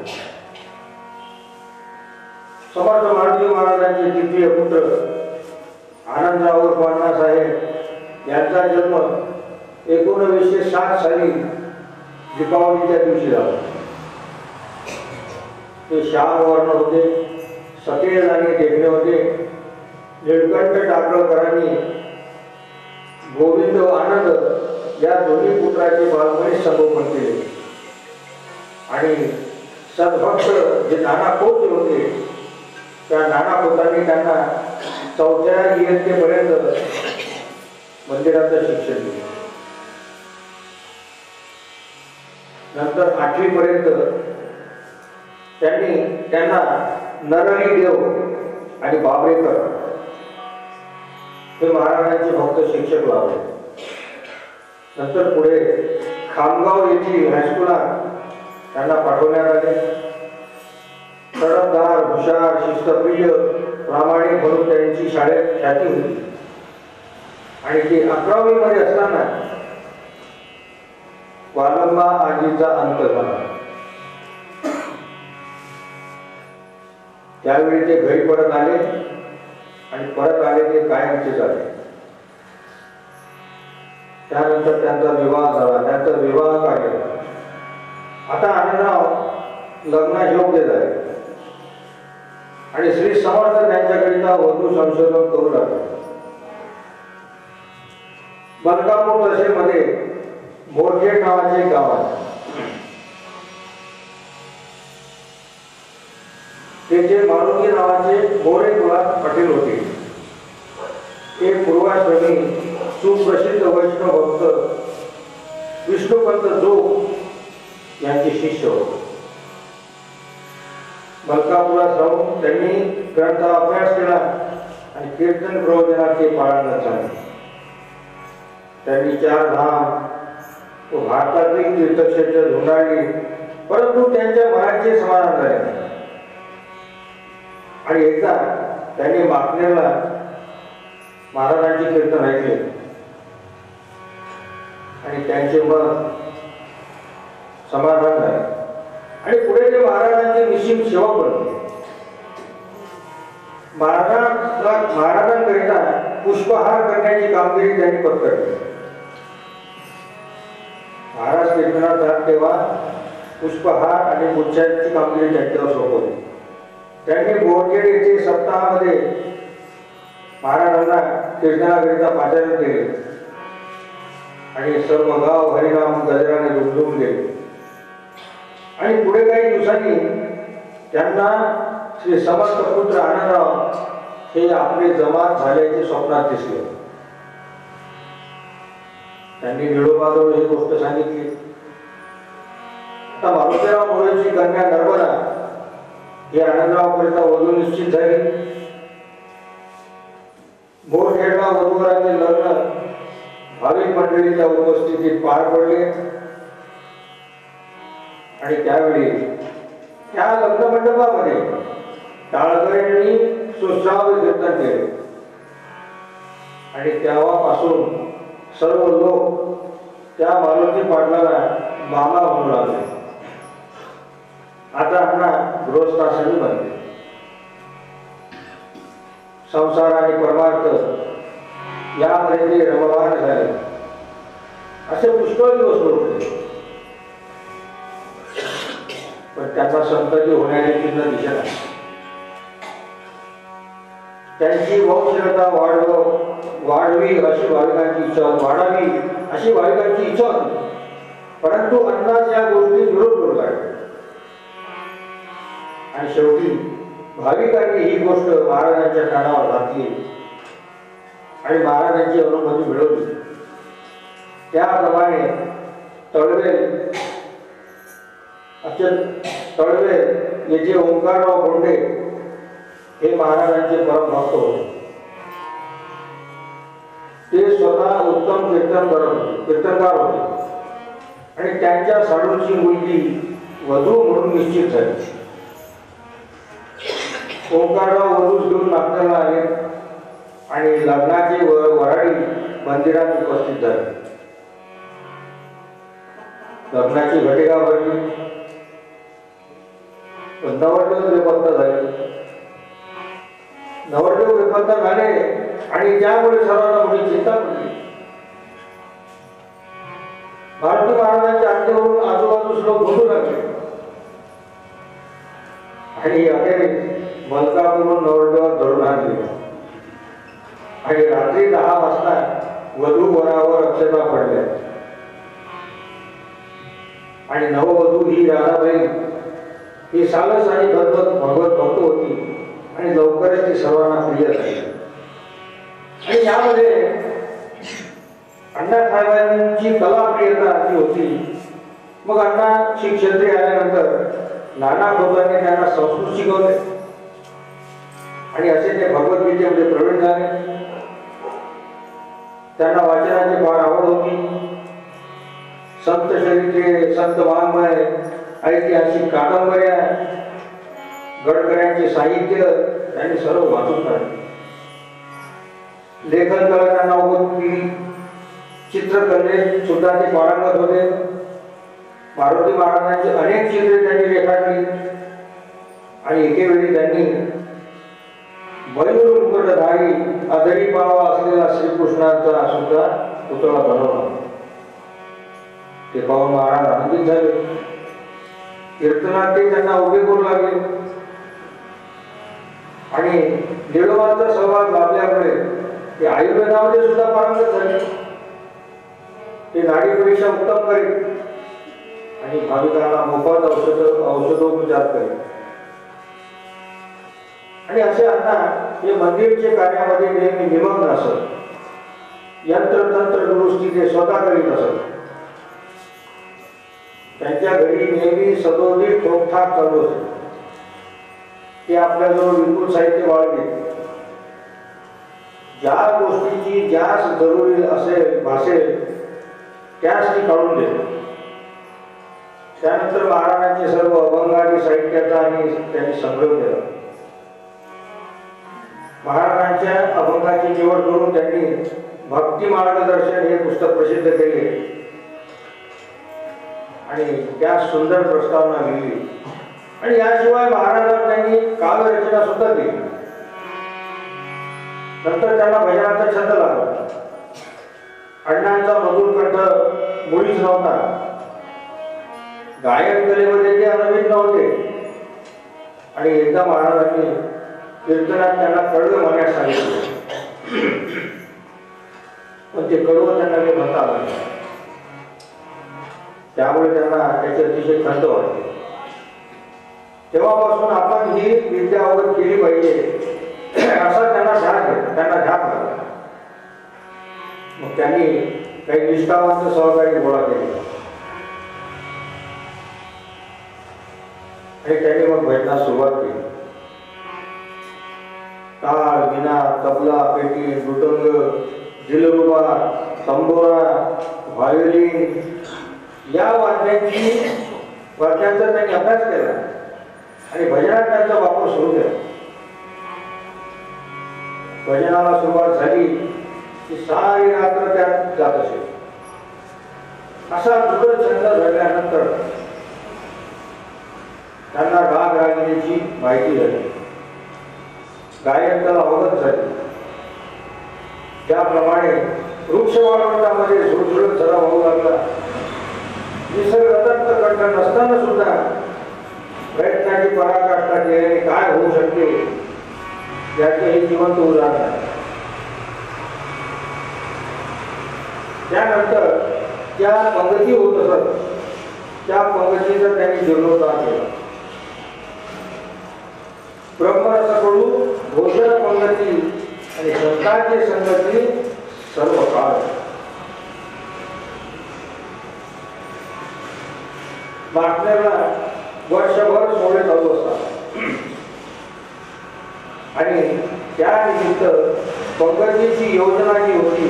समर्थ मारुती महाराजांचे द्वितीय पुत्र आनंदराव उर्फ अण्णासाहेब यांचा जन्म 1907 साली दीपावलीच्या दिवशी झाला. ते श्याम वर्ण होते, सतेज आणि टेकणे होते. निळकंठ टाकळकरांनी गोविंद व आनंद या दोन्ही पुत्राचे बालपणी संगोपन केले आणि सद्भक्त जे नानाखोत होते त्या नानाखोतांनी त्यांना 4थ्या इयत्तेपर्यंत मंदिराचं शिक्षण दिले. नंतर 8वी पर्यंत त्यांना नरहरी देव आणि बाबरेकर हे महाराजांचे भक्त शिक्षक लावले. नंतर पुढे खामगाव येथील हायस्कूलला त्यांना पाठवण्यात आले. तडफदार, हुशार, शिस्तप्रिय, प्रामाणिक म्हणून त्यांची शाळेत ख्याती होती आणि ते 11वी मध्ये असताना वालंबा आजीचा अंत झाला. त्यावेळी ते घरी परत आले आणि परत आले ते कायमचे झाले. त्यानंतर त्यांचा विवाह झाला, त्यांचा विवाह कार्य. आता आनंदराव लग्नास योग्य झाले आणि श्री समर्थ त्यांच्याकरिता वधू संशोधन करू लागले. मलकापूर तहसीलमध्ये मोरखेड नावाचे एक गाव आहे. तेथे मारुती नावाचे मोरे कुलात पाटील होते. ते पूर्वाश्रमी सुप्रसिद्ध वैष्णव भक्त विष्णुपंत जोग यांचे शिष्य होते. मलकापुरात राहून त्यांनी ग्रंथ अभ्यास केला आणि कीर्तन प्रवचनाचे पारायण झाले. त्यांनी 4 धाम व भारतातील तीर्थक्षेत्र धुंडाळली, परंतु त्यांच्या मनाचे समाधान झाले नाही. आणि एकदा त्यांनी माकनेरला महाराजांचे कीर्तन ऐकले आणि त्यांचे मन समाधान झाले आणि पुढे ते महाराजांचे निश्चित सेवक बनले. महाराजांकरिता पुष्पहार करण्याची कामगिरी त्यांनी पत्करली. महाराज कीर्तनात जात तेव्हा पुष्पहार आणि गुच्छांची कामगिरी त्यांच्यावर सोपवली. त्यांनी मोरखेड येथे सप्ताहामध्ये महाराजांना कीर्तनाकरिता पाचारण केले आणि सर्व गाव हरिनाम गजराने दुमदुमून गेले. आणि पुढे काही दिवसांनी त्यांना श्री समर्थ पुत्र आनंदराव हे आपले जमात झाल्याचे स्वप्नात दिसले. त्यांनी निळोबाजवळ ही गोष्ट सांगितली. आता मारुतीराव मोरेची कन्या नर्मदा ही आनंदरावकरिता वधू निश्चित झाली. मोरखेडला वधूवराचे लग्न भाविक मंडळीच्या उपस्थितीत पार पडले आणि त्यावेळी त्या लग्न मंडपामध्ये टाळकऱ्यांनी सुश्राव्य कीर्तन केले आणि तेव्हापासून सर्व लोक त्या मारुती पाटलाला मामा म्हणू लागले. आता त्यांना गृहस्थाश्रमी बनले. संसार आणि परमार्थ यामध्ये ते रममाण झाले. असे पुष्कळ दिवस होते, पण त्यांना संतती होण्याची चिन्ह दिसत नाही. त्यांची वंशलता वाढवी अशी भाविकांची इच्छा, वाढावी अशी भाविकांची इच्छा होती, परंतु अन्नास या गोष्टी विरोध करू लागले. आणि शेवटी भाविकांनी ही गोष्ट महाराजांच्या कानावर घातली आणि महाराजांची अनुमती मिळवली. त्याप्रमाणे तळवे येथे ओंकारराव बोंडे हे महाराजांचे परमभक्त होते. ते स्वतः उत्तम कीर्तनकार होते आणि त्यांच्या साडूची मुलगी वधू म्हणून निश्चित झाली. ओंकारराव वधूस घेऊन नागपूरला आले आणि लग्नाची वराडी मंदिरात उपस्थित झाली. लग्नाची घटिका भरली, नवरदेव बेपत्ता झाले. नवरदेव बेपत्ता झाले आणि त्यामुळे सर्वांना मोठी चिंता पडली. मारुती महाराजांच्या आज्ञेवरून आजूबाजूस लोक बोलू लागले आणि अखेरीस मलकापूरून नवरदेवात धरून आणले आणि रात्री 10 वाजता वधू वरावर अक्षता पडल्या आणि नववधू ही राधाबाई ही सालस आणि भगवत भक्त होती आणि लवकरच ती सर्वांना प्रिय झाली. आणि यामध्ये अण्णासाहेबांची कलाप्रियता ती होती. मग अण्णा शिक्षत्री आल्यानंतर नाना खोतांनी त्यांना संस्कृत शिकवले आणि असे ते भगवद्गीतेमध्ये प्रवीण झाले. त्यांना वाचनाची फार आवड होती. संत चरित्रे, संत वाङ्मय, ऐतिहासिक कादंबऱ्या, गडकऱ्यांचे साहित्य त्यांनी सर्व वाचून काढले. लेखन कला त्यांना होती. चित्रकलेत सुद्धा ते पारंगत होते. मारुती महाराजांची अनेक चित्रे त्यांनी रेखाटली आणि एकेवेळी त्यांनी मयूर मुकुटधारी अधरी पावा असलेला श्रीकृष्णाचा सुद्धा पुतळा बनवला. ते पाहून महाराज आनंदित झाले. कीर्तनात ते त्यांना उभे करू लागले आणि निळोबांचा सहभाग लाभल्यामुळे ते आयुर्वेदामध्ये सुद्धा पारंगत झाले. ते नाडी परीक्षा उत्तम करीत आणि भाविकांना मोफत औषधोपचार करीत. आणि असे अण्णा हे मंदिरचे कार्यामध्ये नेहमी निमग्न असत. यंत्रतंत्र दुरुस्ती ते स्वतः करीत असत. त्यांच्या घरी नेहमी सदोदित ठोकठाक चालू असे. ते आपल्याजवळ विपुल साहित्य बाळगले. ज्या गोष्टीची ज्यास जरुरी असेल भासेल त्यास ती काढून देत. त्यानंतर महाराजांचे सर्व अभंगादी साहित्याचा आणि त्यांनी संग्रह केला. महाराजांच्या अभंगाची निवड करून त्यांनी भक्ती मार्गदर्शन हे पुस्तक प्रसिद्ध केले आणि त्या सुंदर प्रस्तावना लिहिली. आणि याशिवाय महाराजांनी त्यांनी काव्यरचना सुद्धा केली. नंतर त्यांना भजनाचा छंद लागला. अण्णांचा मधुर कंठ मुळीच नव्हता. गायन कलेमध्ये ते अनभिज्ञ नव्हते. आणि एकदा महाराजांनी कीर्तनात त्यांना कडवं म्हणण्यास सांगितले, पण ते कडवं त्यांना काही म्हणता आलं नाही. त्यामुळे त्यांना त्याची अतिशय खंत वाटते. तेव्हापासून आपण ही विद्या अवगत केली पाहिजे असा त्यांना ध्यान लागला. मग त्यांनी काही निष्ठावंत सहकारी गोळा केले आणि त्यांनी मग भजनास सुरुवात केली. टाळ, वीणा, तबला, पेटी, मृदंग, दिलरुबा, तंबोरा, व्हायोलिन या वाद्यांचा त्यांनी अभ्यास केला आणि भजनात त्यांचा वापर सुरू केला. भजनाला सुरुवात झाली की सारी रात्र त्यात जात असे. असा दृढ छंद झाल्यानंतर त्यांना राग रागिणीची माहिती झाली. गायन त्याला अवगत झाली. त्याप्रमाणे वृक्ष वाढवण्यामध्ये झुळझुळत सराव होऊ लागला. निसर्गदत्त कंठ नसताना सुद्धा प्रयत्नाची पराकाष्ठा केल्याने काय होऊ शकते याचे हे जिवंत उदाहरण आहे. त्यानंतर ज्या पंगती होत असत त्या पंगतीचा त्यांनी जीर्णोद्धार केला. ब्रह्मरसाकडून भोजन पंगती आणि संतांची संगती सर्व काळ. मागण्याला वर्षभर सोहळे चालू असतात आणि त्या निमित्त पंगतीची योजना जी होती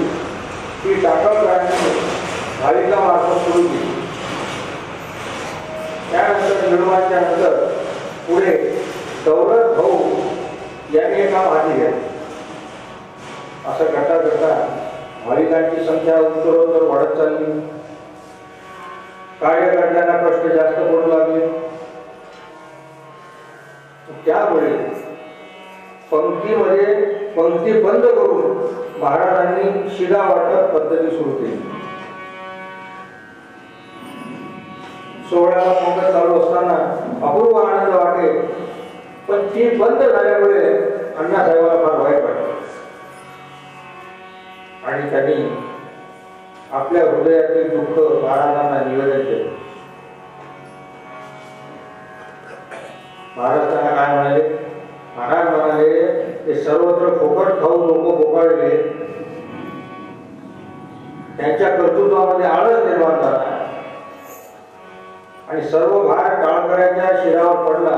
ती टाकळकरांनी भाविकामार्फत सुरू केली. त्यानंतर निर्माणच्या नंतर पुढे दौलत भाऊ यांनी हे काम हाती घेतलं. असं करता करता भाविकांची संख्या उत्तरोत्तर वाढत चालली. कार्यकर्त्यांना कष्ट जास्त पडू लागले. त्यामुळे पंक्ती बंद करून महाराजांनी शिगा वाटप पद्धती सुरू केली. सोहळ्याला पंगत चालू असताना अपूर्व आनंद वाटे, पण ती बंद झाल्यामुळे अण्णासाहेबांना फार वाईट वाटलं आणि त्यांनी आपल्या हृदयातील दुःख महाराजांना निवेदन केलं. महाराज त्यांना काय म्हणाले? महाराज म्हणाले, ते सर्वत्र फुकट खाऊन लोक बोकाळले, त्यांच्या कर्तृत्वामध्ये आळस निर्माण झाला आणि सर्व भार टाळकऱ्यांच्या शिरावर पडला.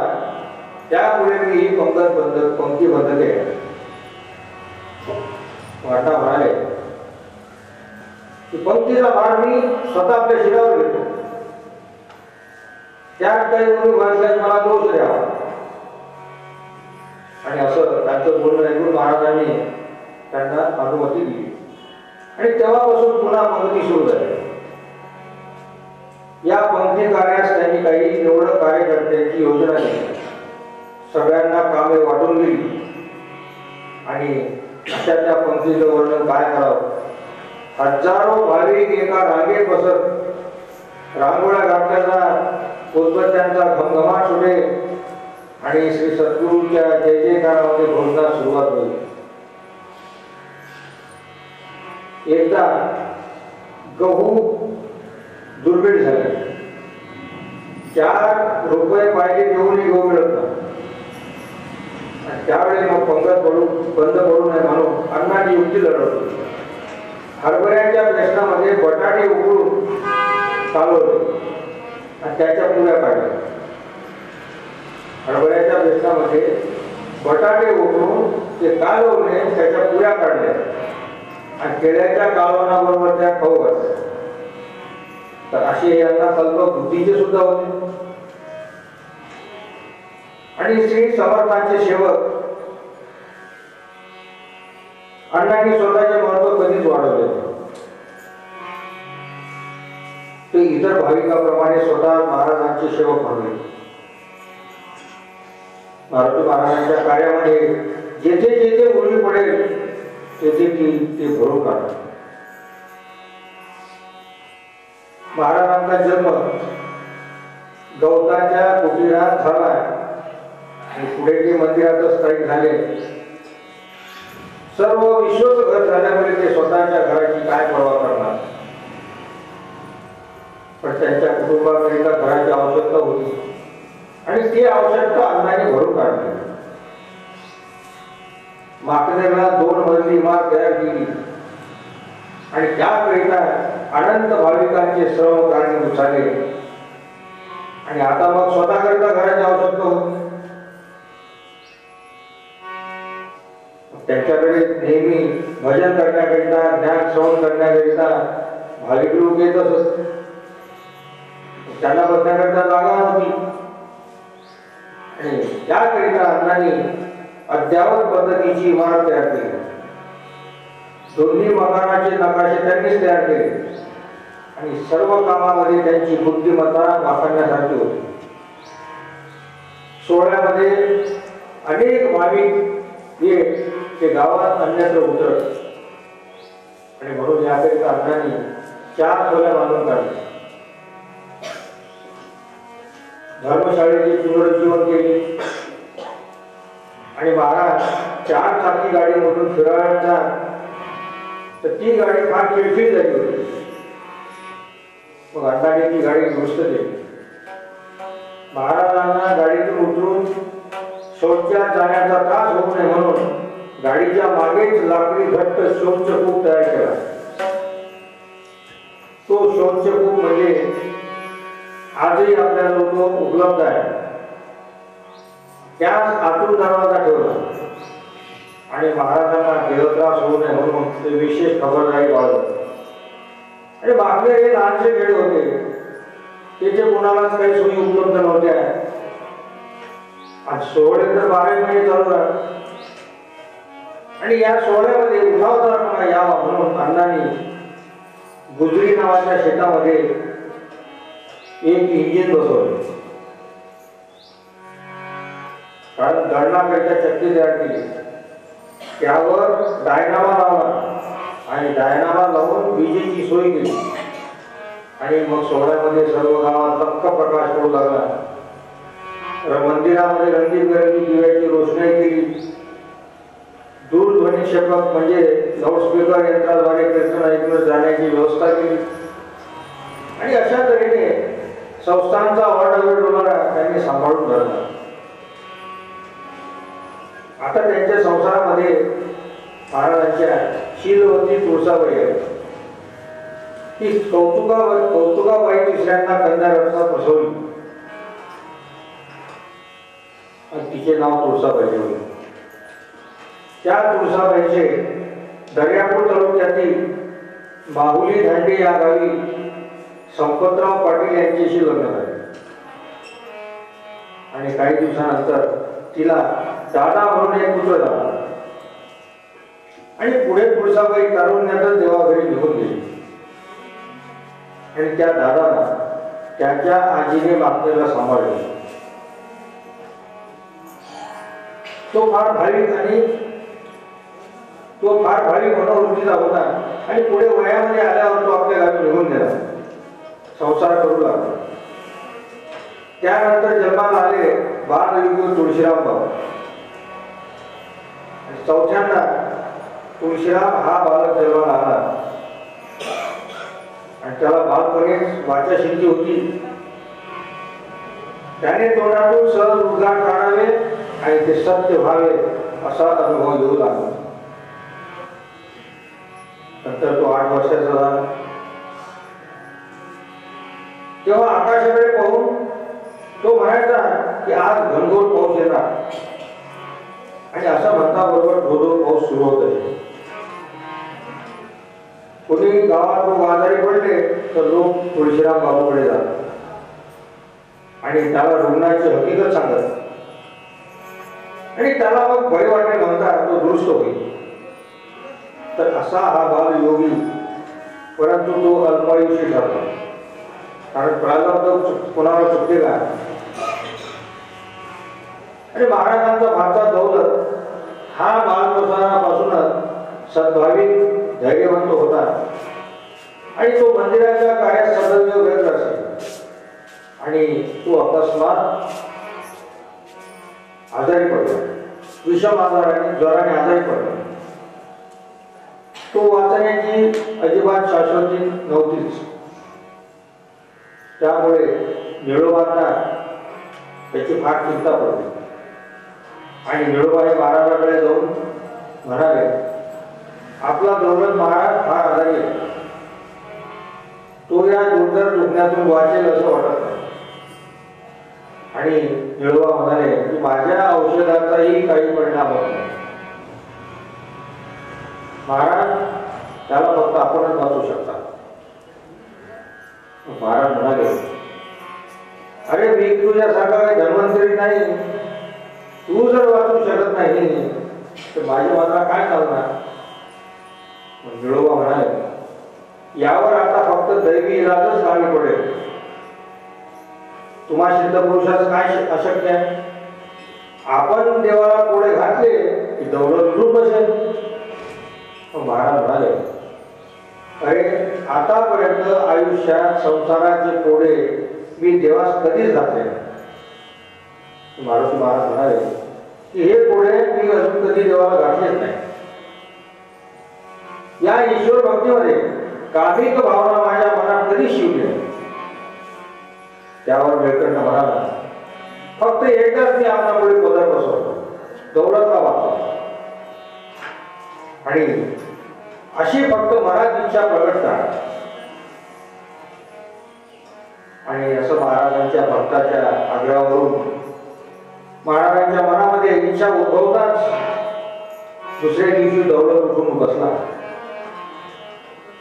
त्यामुळे मी ही पंक्ती बंद केली. अण्णा म्हणाले की पंक्तीचा भार मी स्वतः आपल्या शिरावर घेतो. त्यात काही वाचल्यास मला दोष द्यावा. आणि असं त्यांचं बोलणं ऐकून महाराजांनी त्यांना अनुमती दिली आणि तेव्हापासून पुन्हा पंक्ती सुरू झाली. या पंक्ती कार्यास त्यांनी काही निवडक कार्यकर्त्यांची योजना केली. सगळ्यांना कामे वाटून दिली आणि अशा त्या पंक्तीचं वर्णन काय करावं. हजारो भाविक एका रांगेत बसत रांगोळ्या घातल्याचा उदबत्त्यांचा घमघमाट सुटे आणि श्री सद्गुरूंच्या जय जयकारामध्ये घोषणा सुरुवात होईल. एकदा गहू दुर्मिळ झाले. 4 रुपये पाहिजे देऊनही गहू मिळत नाही. त्यावेळी मग पंगत बंद पडू नये म्हणून अण्णांनी युक्ती लढवली. हरभऱ्याच्या बेसनामध्ये बटाटे उकळून कालवले आणि त्याच्या पुऱ्या काढल्या. हरभऱ्याच्या बेसनामध्ये बटाटे उकळून ते कालवले, त्याच्या पुऱ्या काढल्या आणि केळ्याच्या कालवणाबरोबर त्या खाऊ घातल्या. तर असे यांना कल्पबुद्धीचे सुद्धा होते. आणि श्री समर्थांचे सेवक अण्णांनी स्वतःचे महत्व कधीच वाढवले नाही. ते इतर भाविकांप्रमाणे स्वतः महाराजांचे सेवक बनले. मारुती महाराजांच्या कार्यामध्ये जेथे जेथे उर्मी पडेल तेथे ते भरून काढतात. महाराजांचा जन्म गवताच्या कुटीरात झाला आणि पुढे ते मंदिरात स्थायिक झाले. सर्व विश्वच घर झाल्यामुळे ते स्वतःच्या घराची काय पर्वा करणार. पण त्यांच्या कुटुंबाकरिता घराची आवश्यकता होती आणि ती आवश्यकता अण्णांनी भरून काढली. माकनेरला 2 मजली इमारत तयार केली आणि त्याकरिता अनंत भाविकांचे श्रम कारणीभूत झाले. आणि आता मग स्वतःकरिता घराची आवश्यकता होती. त्यांच्याकडे नेहमी भजन करण्याकरिता, ज्ञान श्रवण करण्याकरिता भाविक लोक येत असत. त्यांना बसण्याकरिता जागा नव्हती आणि त्याकरिता अण्णांनी अद्यावत पद्धतीची इमारत तयार केली. दोन्ही मकानाचे नकाशे त्यांनीच तयार केले आणि सर्व कामामध्ये त्यांची बुद्धिमत्ता वापरण्यासारखी होती. सोहळ्यामध्ये अनेक भाविक येत ते गावात अन्यत्र उतरत आणि म्हणून याकरिता अण्णांनी 4 खोल्या बांधून काढल्या. धर्मशाळेची पुनरुज्जीवन केली आणि महाराज 4 चाकी गाडीमधून फिरायचा तर ती गाडी फार खिळखिळ झाली होती. मग अण्णांनी ती गाडी दुरुस्त केली. महाराजांना गाडीतून उतरून शौचात जाण्याचा त्रास होऊ नये म्हणून गाडीच्या मागेच लाकडी घट्ट शौचकूप तयार केला. तो शौचकूप म्हणजे आजही आपल्याला उपलब्ध आहे. त्यास आतून दरवाजा ठेवला आणि महाराजांना देहत्रास होऊ नये म्हणून ते विशेष खबरदारी बाळगली. आणि मागले हे लहानसे खेळ होते, त्याचे कोणालाच काही सोयी उपलब्ध नव्हत्या आणि सोहळे तर 12 महिने चालू राहत. आणि या सोहळ्यामध्ये उठावदारपणा यावा म्हणून अण्णांनी गुजरी नावाच्या शेतामध्ये एक इंजिन बसवले. कारण दळणाकरिता चक्की तयार केली. त्यावर डायनामा लावला आणि डायनामा लावून विजेची सोय केली. आणि मग सोहळ्यामध्ये सर्व गावात लख्ख प्रकाश पडू लागला. मंदिरामध्ये रंगीबेरंगी दिव्याची रोषणाई केली. दूरध्वनी क्षेपक म्हणजे लाऊडस्पीकर यंत्राद्वारे कीर्तन ऐकून जाण्याची व्यवस्था केली. आणि अशा तऱ्हेने संस्थांचा वाढवेडोलारा त्यांनी सांभाळून धरला. आता त्यांच्या संसारामध्ये महाराजांच्या शीलवती तुळसाबाई आहे. ती कौतुकाबाई तिसऱ्यांना कन्या रत्ना प्रसवली आणि तिचे नाव तुळसाबाई होते. त्या तुळसाबाईचे दर्यापूर तालुक्यातील बाहुली धांडे या गावी संपतराव पाटील यांच्याशी लग्न झाले. आणि काही दिवसानंतर तिला दादा म्हणून एक पुत्र झाला. आणि पुढे तुळसाबाई तारुण्यातच देवाघरी निघून गेली. आणि त्या दादाला त्याच्या आजीने मागणीला सांभाळले. तो फार भारी मनोवृत्तीचा होता आणि पुढे वयामध्ये आल्यावर तो आपल्या गावी निघून गेला. संसार करू लागले. त्यानंतर जन्माला आले बालयोगी तुळशीराम भाऊ. चौथ्यांदा तुळशीराम हा बालक जन्माला आला आणि त्याला बालपणीच वाचाशिंकी होती. त्याने तोंडातून सहज उद्गार काढावे आणि ते सत्य व्हावे असा अनुभव येऊ लागला. नंतर तो 8 वर्षाचा झाला. तेव्हा आकाशाकडे पाहून तो म्हणायचा की आज घनघोर पाऊस येणार, आणि असं म्हणता बरोबर धोधो पाऊस सुरू होत आहे. कोणी गावात लोक आजारी पडले तर लोक तुळशीराम बाबूकडे जातात आणि त्याला रुग्णाची हकीकत सांगतात आणि त्याला मग बरे वाटले म्हणता तो दुरुस्त होईल. तर असा हा बाल योगी, परंतु तो अल्पायुषी ठरला. कारण प्रारब्ध कोणाला चुकते का. आणि महाराजांचा भाचा दौलत हा बालप्रसारापासूनच सद्भाविक धैर्यवंत होता आणि तो मंदिराच्या कार्यात सदैव व्यग्र असे. आणि तो अकस्मात आजारी पडला, विषम आजाराने ज्वराने आजारी पडला. तो वाचण्याची अजिबात शाश्वती नव्हतीच. त्यामुळे निळोबांना त्याची फार चिंता पडली आणि निळोबा हे महाराजाकडे जाऊन म्हणाले, आपला दौलत महाराज फार आजारी आहे, तो या दुर्धर दुखण्यातून वाचेल असं वाटत नाही. आणि निळोबा म्हणाले की माझ्या औषधाचाही काही परिणाम होत नाही महाराज, त्याला फक्त आपणच वाचू शकता. महाराज म्हणाले, अरे मी तुझ्यासारखा काही धन्वंतरी नाही, तू जर वाचू शकत नाही तर माझी मात्र काय चालणार. निळोबा म्हणाले, यावर आता फक्त दैवी इलाजच लावी पडेल. तुम्हा सिद्धपुरुषाचं काय अशक्य आहे. आपण देवाला पुढे घातले की दौलत लुटून बसेल. महाराज म्हणाले, अरे आतापर्यंत आयुष्यात संसाराचे कोडे मी देवास कधीच घातले नाही. मारुती महाराज म्हणाले की हे कोडे मी अजून कधी देवाला घातलेच नाही. या ईश्वर भक्तीमध्ये कामिक भावना माझ्या मनात कधी शिवली नाही. त्यावर वेळकंठ म्हणाला, फक्त एकदाच मी आपल्यापुढे पदर बसवतो, दौलतला वाचतो आणि अशी फक्त मनात इच्छा प्रगट करा. आणि असं महाराजांच्या भक्ताच्या आग्रहावरून महाराजांच्या मनामध्ये इच्छा उद्भवताच दुसऱ्या दिवशी दौलत उठून बसला.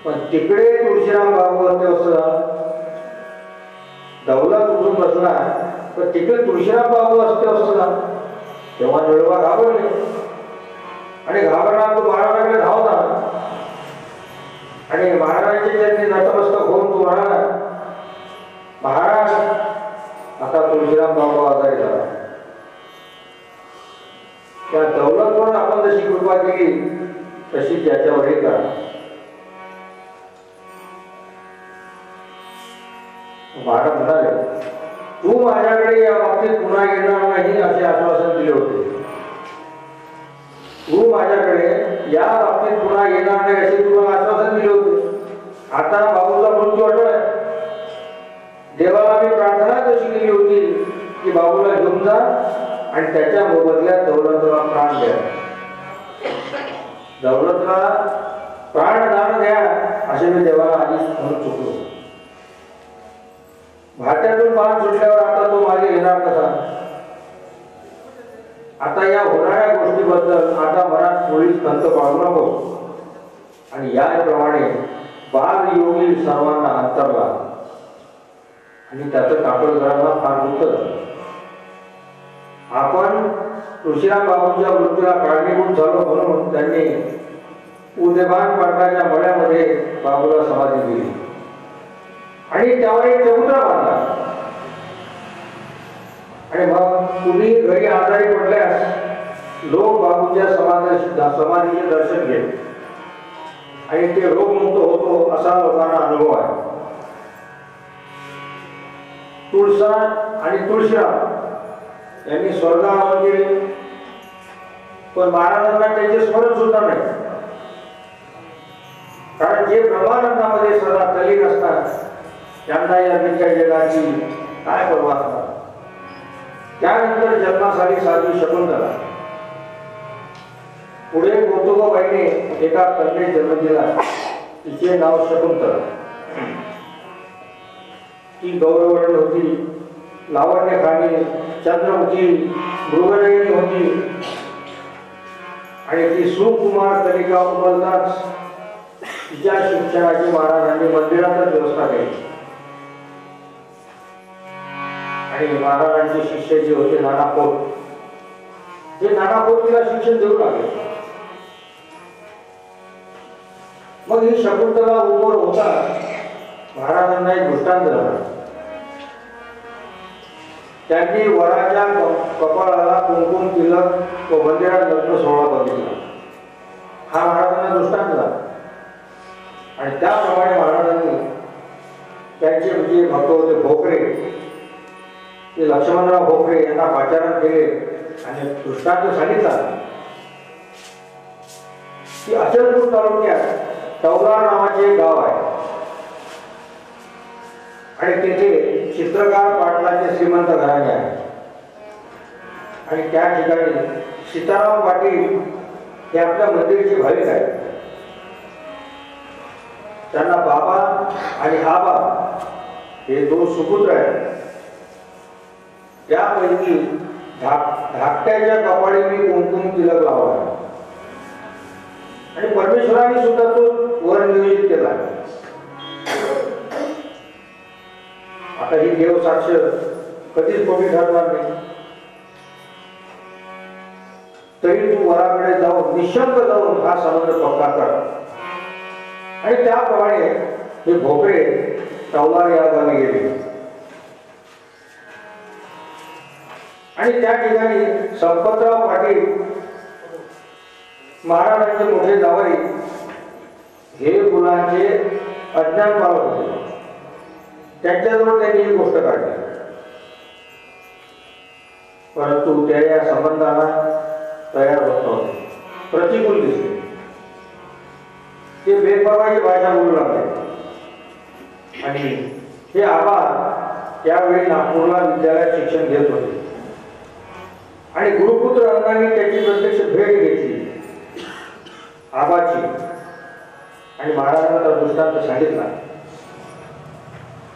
पण तिकडे तुळशीराम बाबू असते दौलत उठून बसला, पण तिकडे तुळशीराम बाबू असते तेव्हा निळोबा घाबरले आणि घाबरला तो महाराजांकडे धावला आणि महाराजांच्या चरणी नतमस्तक होऊन तो म्हणाला, महाराज आता तुळशीराम बाबा आजारी झाला. त्या दौलतवर आपण जशी कृपा केली तशी त्याच्यावरही करा. महाराज म्हणाले, तू माझ्याकडे या बाबतीत पुन्हा येणार नाही असे आश्वासन दिले होते. तू माझ्याकडे या बाबतीत पुन्हा येणार नाही असे तुम्हाला आश्वासन दिले होते. आता बाबूचा मृत्यू अटळ आहे. देवाला मी प्रार्थना कशी केली होती की बाबूला घेऊन जा आणि त्याच्या मोबदल्यात दौलतला प्राण द्या, दौलतला प्राणदान द्या असे मी देवाला आधीच म्हणून चुकलो. भाट्यातून पान सुटल्यावर आता तो मागे येणार कसा. आता या होणाऱ्या गोष्टीबद्दल आता मनात मुळीच खंत पाडू नको. आणि याप्रमाणे बाल योगी सर्वांना अंतरला आणि त्याचं कापडकरांना फार दुःख झालं. आपण तुळशीराम बाबूंच्या मृत्यूला कारणीभूत झालो म्हणून त्यांनी उदयभान पाटलाच्या मळ्यामध्ये बाबूला समाधी दिली आणि त्यावर एक चबुतरा बांधला. आणि मग तुम्ही घरी आजारी पडल्यास लोक बाबूंच्या समाधीचे दर्शन घेत आणि ते रोगमुक्त होतो असा लोकांना अनुभव आहे. तुळसा आणि तुळशीराम यांनी स्वर्गारोहण केले, पण महाराजांना त्याचे स्मरण सुद्धा नाही. कारण जे ब्रह्मानंदामध्ये सदा तल्लीन असतात त्यांना या विचार जगाची काय पर्वा असणार. त्यानंतर जन्मासाठी साधू शकुंतला, पुढे कौतुकाबाईने एका कन्येस जन्म दिला, तिचे नाव शकुंतला. ती गौरवर्ण होती, लावण्यखाणी, चंद्रमुखी, मृगनयनी होती आणि ती सुकुमार कलिका उमलताच तिच्या शिक्षणाची महाराजांनी मंदिरातच व्यवस्था केली. आणि महाराजांचे शिष्य जे होते नानापोट, ते नानापोट तिला शिक्षण देऊ लागले. मग ही शकुंतला उमर होता महाराजांना एक दृष्टांत झाला. त्यांनी वराच्या कपाळाला कुंकुम तिलक व मंदिरात लग्न सोहळा बघितला. हा महाराजांना दृष्टांत झाला. आणि त्याप्रमाणे महाराजांनी त्यांचे म्हणजे भक्त होते भोकरे, ते लक्ष्मणराव भोकरे यांना पाचारण केले आणि दृष्टांत सांगितला की अचलपूर तालुक्यात तवला नावाचे गाव आहे आणि तेथे चित्रकार पाटलाचे श्रीमंत घराणे आहे. आणि त्या ठिकाणी सीताराम पाटील हे आपल्या मंदिराचे भाविक आहेत. त्यांना बाबा आणि आबा हे दोन सुपुत्र आहेत. त्यापैकी धाकट्याच्या कपाळी मी कुंकुम तिलक लावला आणि परमेश्वराने सुद्धा तो वर नियोजित केला. आता ही देव साक्ष कधीच खोटी ठरणार नाही. तरी तू वराकडे जाऊन निशंक जाऊन हा संबंध पक्का कर. आणि त्याप्रमाणे हे भोकरे तवलार या गावी गेले आणि त्या ठिकाणी संपतराव पाटील महाराजांचे मोठे जावई हे मुलांचे अज्ञान पालक होते. त्यांच्याजवळ त्यांनी ही गोष्ट काढली, परंतु त्या या संबंधाला तयार होत नव्हते, प्रतिकूल दिसले. ते बेपर्वाची भाषा बोलू लागले. आणि हे आबा त्यावेळी नागपूरला विद्यालयात शिक्षण घेत होते आणि गुरुपुत्र अण्णांनी त्याची प्रत्यक्ष भेट घेतली आबाची आणि महाराजांना त्या दृष्टांत सांगितला.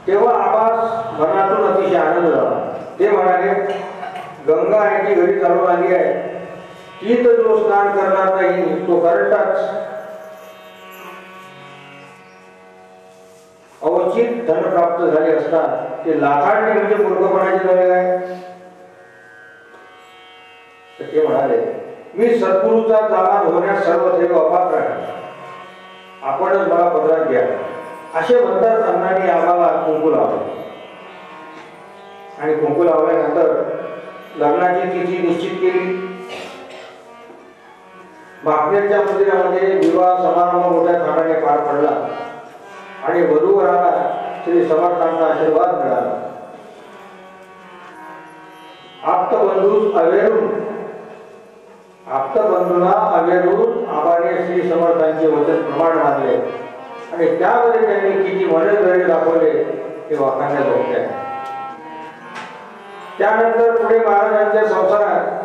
तेव्हा आबास मनातून अतिशय आनंद झाला. ते म्हणाले, गंगा आहे ती घरी चालून आली आहे, ती तर जो स्नान करणार नाही तो करताच अवचित धन प्राप्त झाले असता ते लाखांनी म्हणजे मूर्खपणाचे नव्हे आहे. ते म्हणाले, मी सद्गुरूचा दामाद होण्यास सर्वथैव अपात्र आहे, आपणच मला पदरात घ्या. असे म्हणतात अण्णांनी आम्हाला कुंकू लावले आणि कुंकू लावल्यानंतर लग्नाची तिथी निश्चित केली. मागण्याच्या मंदिरामध्ये विवाह समारंभ मोठ्या थाटाने पार पडला आणि वधूवराला श्री समर्थांचा आशीर्वाद मिळाला. आप्तबंधूंना अवेरून आबाने श्री समर्थांचे वचन प्रमाण मानले आणि त्यामध्ये त्यांनी किती मनोधैर्य दाखवले हे वाखाणण्याजोगे आहे. त्यानंतर पुढे महाराजांच्या संसारात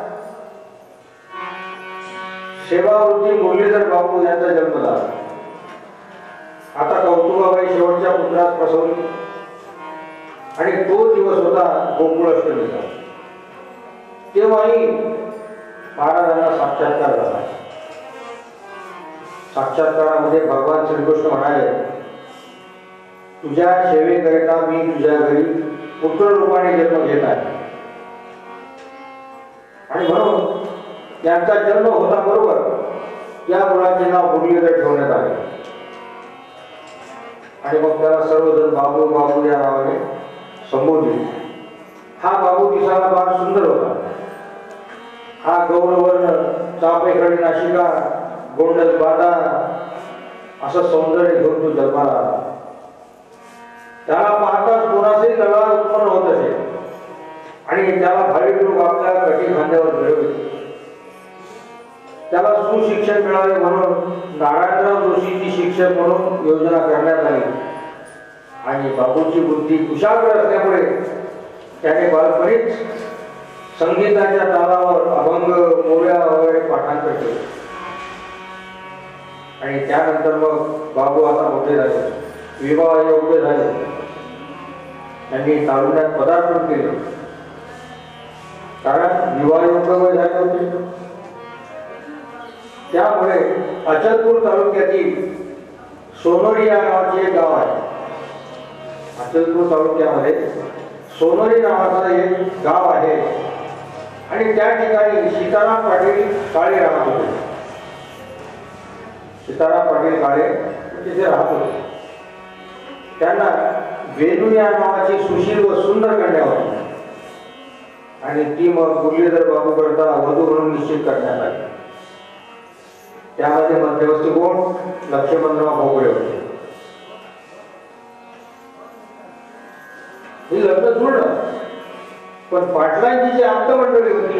सेवावृत्ती मुरलीधर बाबू यांचा जन्म झाला. आता कौतुकाबाई शेवटच्या पुत्रास प्रसवली आणि तो दिवस होता गोकुळाष्टमीचा. तेव्हाही महाराजांना साक्षात्कार झाला. साक्षात्कारामध्ये भगवान श्रीकृष्ण म्हणाले, तुझ्या सेवेकरिता मी तुझ्या घरी पुत्र रूपाने जन्म घेत आहे. आणि म्हणून त्यांचा जन्म होता बरोबर या मुलाचे नाव मुरलीधर ठेवण्यात आले. आणि मग त्याला सर्वजण बाबू बाबू या नावाने संबोधले. हा बाबू दिसायला फार सुंदर होता. हा गौरवर्ण, चापेकडे नाशिका, गोंडस बाधा असं सौंदर्य घेऊन तो जन्माला आला. त्याला पाहताच कोणाचाही लढा उत्पन्न होत असे आणि त्याला भाविक लोक आपल्या कटी खांद्यावर मिळवले. त्याला सुशिक्षण मिळावे म्हणून नारायणराव जोशीची शिक्षक म्हणून योजना करण्यात आली आणि बापूची बुद्धी कुशाग्र असल्यामुळे त्याने बालपणीच संगीताच्या तालावर अभंग मोऱ्या वगैरे पाठांतर केले आणि त्यानंतर मग बाबू आता मोठे झाले, विवाह योग्य झाले, त्यांनी तारुण्यात पदार्पण केले कारण विवाह योग्य वय झाले होते. त्यामुळे अचलपूर तालुक्यातील सोनोरी या गावाचे एक गाव आहे. अचलपूर तालुक्यामध्ये सोनोरी नावाचं एक गाव आहे आणि त्या ठिकाणी सीताराम पाटील काळे राहत होते. सीताराम पाटील काळे तिथे राहत होते. त्यांना वेणू या नावाची सुशील व सुंदर कन्या होती आणि ती मग मुरलीधर बाबू करता वधू म्हणून निश्चित करण्यात आली. त्यामध्ये मध्यवर्ती कोण लक्ष्मणराव भोगळे होते. हे लग्न जुळलं पण पाटलांची जी आप्त मंडळी होती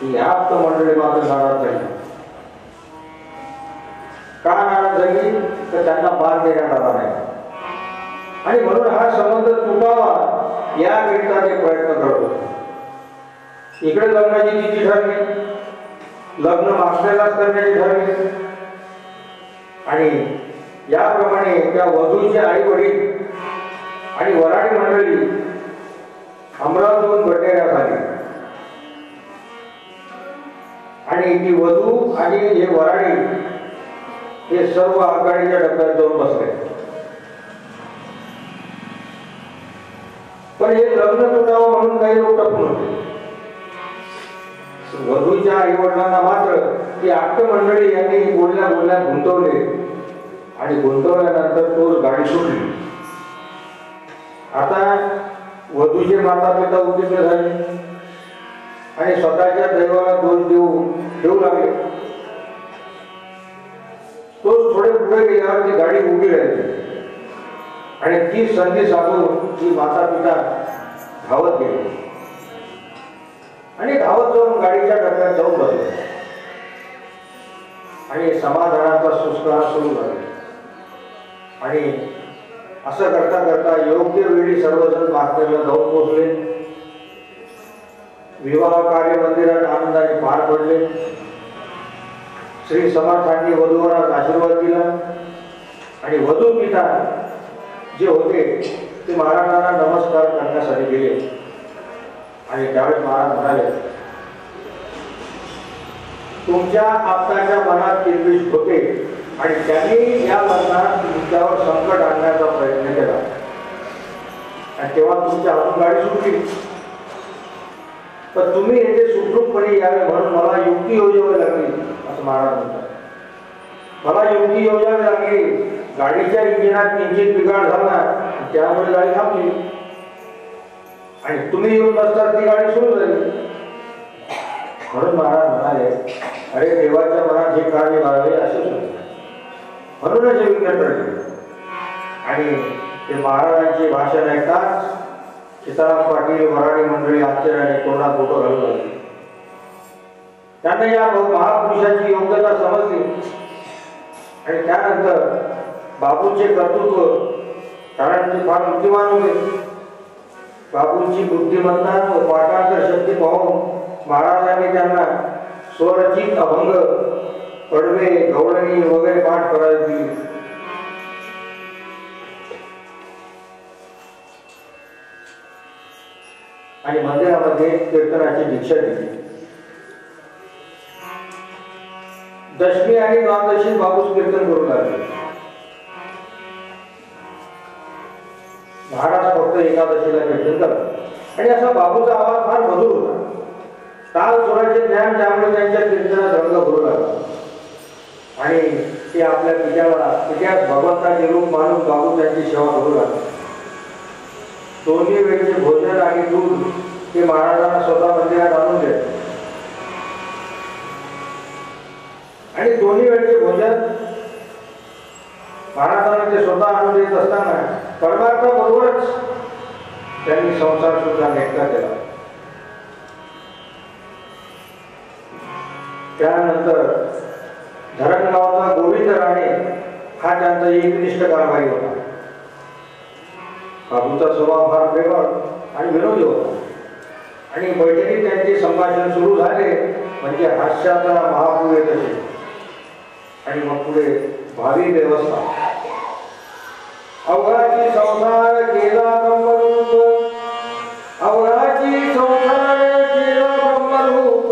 ती आप्त मंडळी मात्र नाराज झाली. का नाराज झाली तर त्यांना मान देण्यात आला नाही आणि म्हणून हा संबंध तुटावा याकरिता ते प्रयत्न करत होते. इकडे लग्नाची तिथी ठरली, लग्न मागच्यालाच करण्याची ठरली आणि याप्रमाणे त्या वधूचे आई वडील आणि वराडी मंडळी अमरावतीहून बटेऱ्यात आली आणि ती वधू आणि हे वराडी हे सर्व आघाडीच्या डब्यात जाऊन बसले. पण हे लग्न तुटावं म्हणून काही लोक टपून होते. वधूच्या आई वडिलांना मात्र ती आप्त मंडळी यांनी बोलण्यात गुंतवले आणि गुंतवल्यानंतर तोच गाडी सुटली. आता वधूचे माता पिता उद्विग्न झाले आणि स्वतःच्या दैवाला दोष देऊ लागले. तोच थोडे पुढे गेल्यावर ती गाडी उभी राहिली आणि ती संधी साधून ती माता पिता धावत गेली आणि धावत जाऊन गाडीच्या डब्यात जाऊन बसले आणि समाधानाचा सुस्कारा सुरू झाला आणि असं करता करता योग्य वेळी सर्वजण माथेरला जाऊन पोहोचले. विवाह कार्य मंदिरात आनंदाने पार पडले. श्री समर्थांनी वधूवरास आशीर्वाद दिला आणि वधू पिता जे होते ते महाराजांना नमस्कार करण्यासाठी गेले आणि त्यावेळेस महाराज म्हणाले, तुमच्या आप्ताच्या मनात किलबिश होते आणि त्यांनी या लग्नात तुमच्यावर संकट आणण्याचा प्रयत्न केला आणि तेव्हा तुमच्या हातून गाडी सुटली. पण तुम्ही येथे सुखरूपपणे यावे म्हणून मला युक्ती योजावी लागली असं महाराज म्हणतात. मला युक्ती योजावी लागली. गाडीच्या इंजिनात किंचित बिघाड झाला त्यामुळे गाडी थांबली आणि तुम्ही येऊन बसतात ती गाडी सुरू झाली. म्हणून महाराज म्हणाले, अरे देवाच्या मनात जे कार्य व्हावे असे सुरू म्हणूनच हे विघ्न टळले. आणि ते महाराजांचे भाषण ऐकताच सीताराम पाटील वराडी मंडळी आश्चर्याने तोंडात बोटं घालू लागली. त्यांना या महापुरुषाची योग्यता समजली आणि त्यानंतर बाबूंचे कर्तृत्व, कारण ते फार बुद्धिमान होते, बाबूंची बुद्धिमत्ता व पाठांतर शक्ती पाहून महाराजांनी त्यांना स्वरचित अभंग, कडवे, गवळणी वगैरे पाठ करायला दिली. आणि मंदिरामध्ये कीर्तनाची दीक्षा दिली. दशमी आणि द्वादशी बाबूस कीर्तन करू लागले. महाराज फक्त एकादशीला कीर्तन करतात आणि असा बाबूचा आवाज फार मधुर होता. ताल स्वराचे ज्ञान त्यामुळे त्यांच्या कीर्तनात रंग भरू लागला आणि ते आपल्या पित्यास भगवंताचे रूप मानून बाबू त्यांची सेवा करू लागले. दोन्ही वेळचे भोजन आणि दूध ते महाराजांना स्वतः मंदिरात आणून देत आणि दोन्ही वेळचे भोजन महाराजांना ते स्वतः आणून देत असताना परमार्थाबरोबरच त्यांनी संसार सुद्धा नेटका केला. त्यानंतर धरणगावचा गोविंद राणे हा त्यांचा एकनिष्ठ कारभारी होता. बाबूचा स्वभाव फार प्रेमळ आणि विनोदी होता आणि बैठकीत त्यांचे संभाषण सुरू झाले म्हणजे हास्याचा महापूर येत असे. आणि मग पुढे भावी व्यवस्था. अवघाची संसार केला ब्रह्मरूप, अवघाची संसार केला ब्रह्मरूप,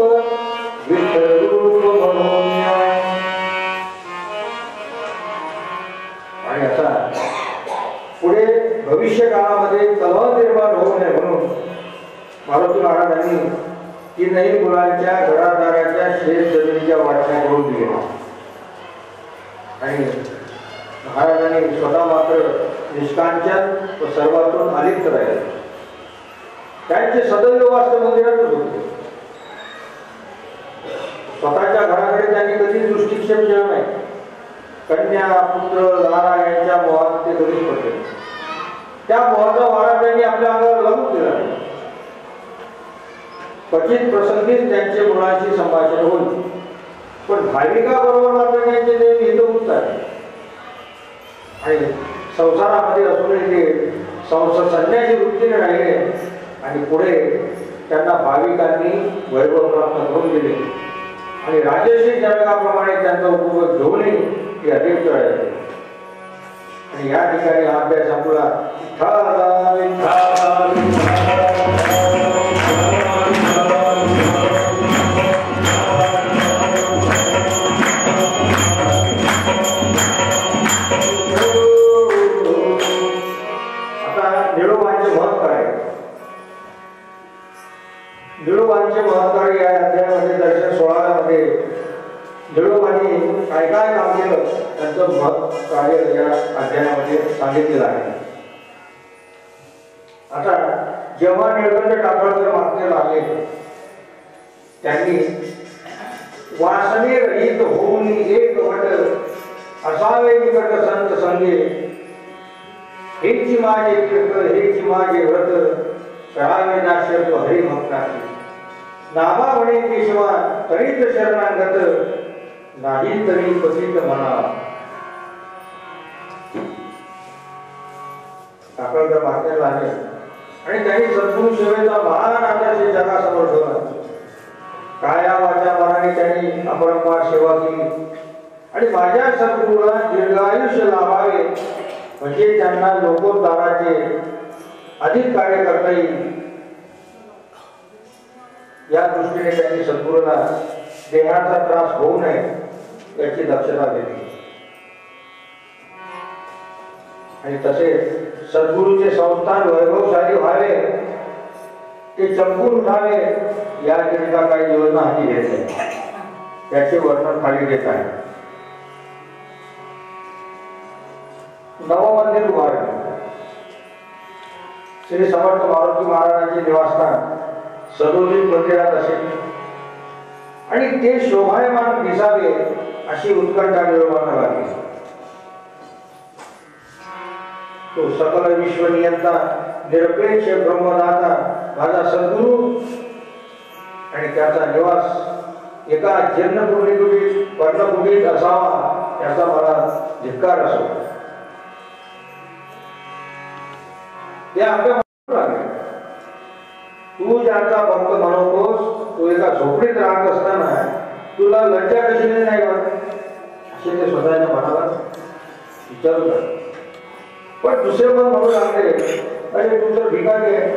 विठ्ठल रूप म्हणून. आणि आता पुढे भविष्य काळामध्ये तलाव निर्माण होऊ नये म्हणून मारुती महाराजांनी तीनही मुलांच्या घरादाराच्या शेत जमिनीच्या वाटण्या करून दिल्या. आणि महाराजांनी स्वतः मात्र निष्कांचन व सर्वातून अलिप्त राहिले. त्यांचे सदैव वास्तव मंदिरातच होते. स्वतःच्या घराकडे त्यांनी कधीच दृष्टिक्षेप केला नाही. कन्या पुत्र लारा यांच्या मोहात ते कधीच पडले. त्या मोहाचा वारा त्यांनी आपल्या अंगावर लागू दिला नाही. क्वचित प्रसंगीच त्यांचे मुलांशी संभाषण होईल, पण भाविका बरोबर मात्र त्यांचे नेहमी हित होतात. आणि संसारामध्ये असूनही ते संन्यासी वृत्तीने राहिले आणि पुढे त्यांना भाविकांनी वैभव प्राप्त करून दिले आणि राजश्री जनकाप्रमाणे त्यांचा उपभोग घेऊनही ते अधिक राहिले. आणि या ठिकाणी हा अभ्यास आपला निळोबांचे महत्कार या अध्यायामध्ये दर्शन 16 मध्ये निळोबांनी काय काय काम केलं त्यांचं महत् कार्य या अध्यायामध्ये सांगितलेलं आहे. आता जेव्हा निळकंठ टाकळकर मागण्याला आले त्यांनी वासने रहित होऊन एक वट असावे निकट संत संगे, हेची माझे कीर्त हेची माझे व्रत, करावे दास्यत्व हरिभक्ताची, नामा म्हणे केशवा तरीत शरणागत, नाही तरी पतित म्हणा. टाकळकर मागण्याला आले आणि त्यांनी सद्गुरू सेवेचा महान आदर्श जगासमोर ठेवला. काया वाचा मनाने त्यांनी अपरंपार सेवा केली आणि माझ्या सद्गुरूला दीर्घायुष्य लाभावे म्हणजे त्यांना लोकोद्धाराचे अधिक कार्य करता येईल या दृष्टीने त्यांनी सद्गुरूला देहाचा त्रास होऊ नये याची दक्षता घेतली. आणि तसेच सद्गुरूचे संस्थान वैभवशाली व्हावे ते चमकून उठावे याकरिता काही योजना हाती घेतल्या. याचे वर्णन खाली देत आहे. नवमंदिर उभारले. श्री समर्थ मारुती महाराजांचे निवासस्थान सदोदित मंदिरात असेल आणि ते शोभायमान दिसावे अशी उत्कंठा निळोबांना लागली. तो सकल विश्वनियंता निरपेक्ष ब्रह्मदाता माझा सद्गुरू आणि त्याचा निवास एका जीर्ण पर्णकुटीत असावा याचा मला धिक्कार असो. ते आपल्या तू ज्याचा भक्त म्हणतोस तू एका झोपडीत राहत असताना तुला लज्जा कशी नाही वाटत असे ते स्वतःच्या मनाला विचारू लागले. पण दुसरे पण म्हणू लागले अरे तू तर भिकारी आहे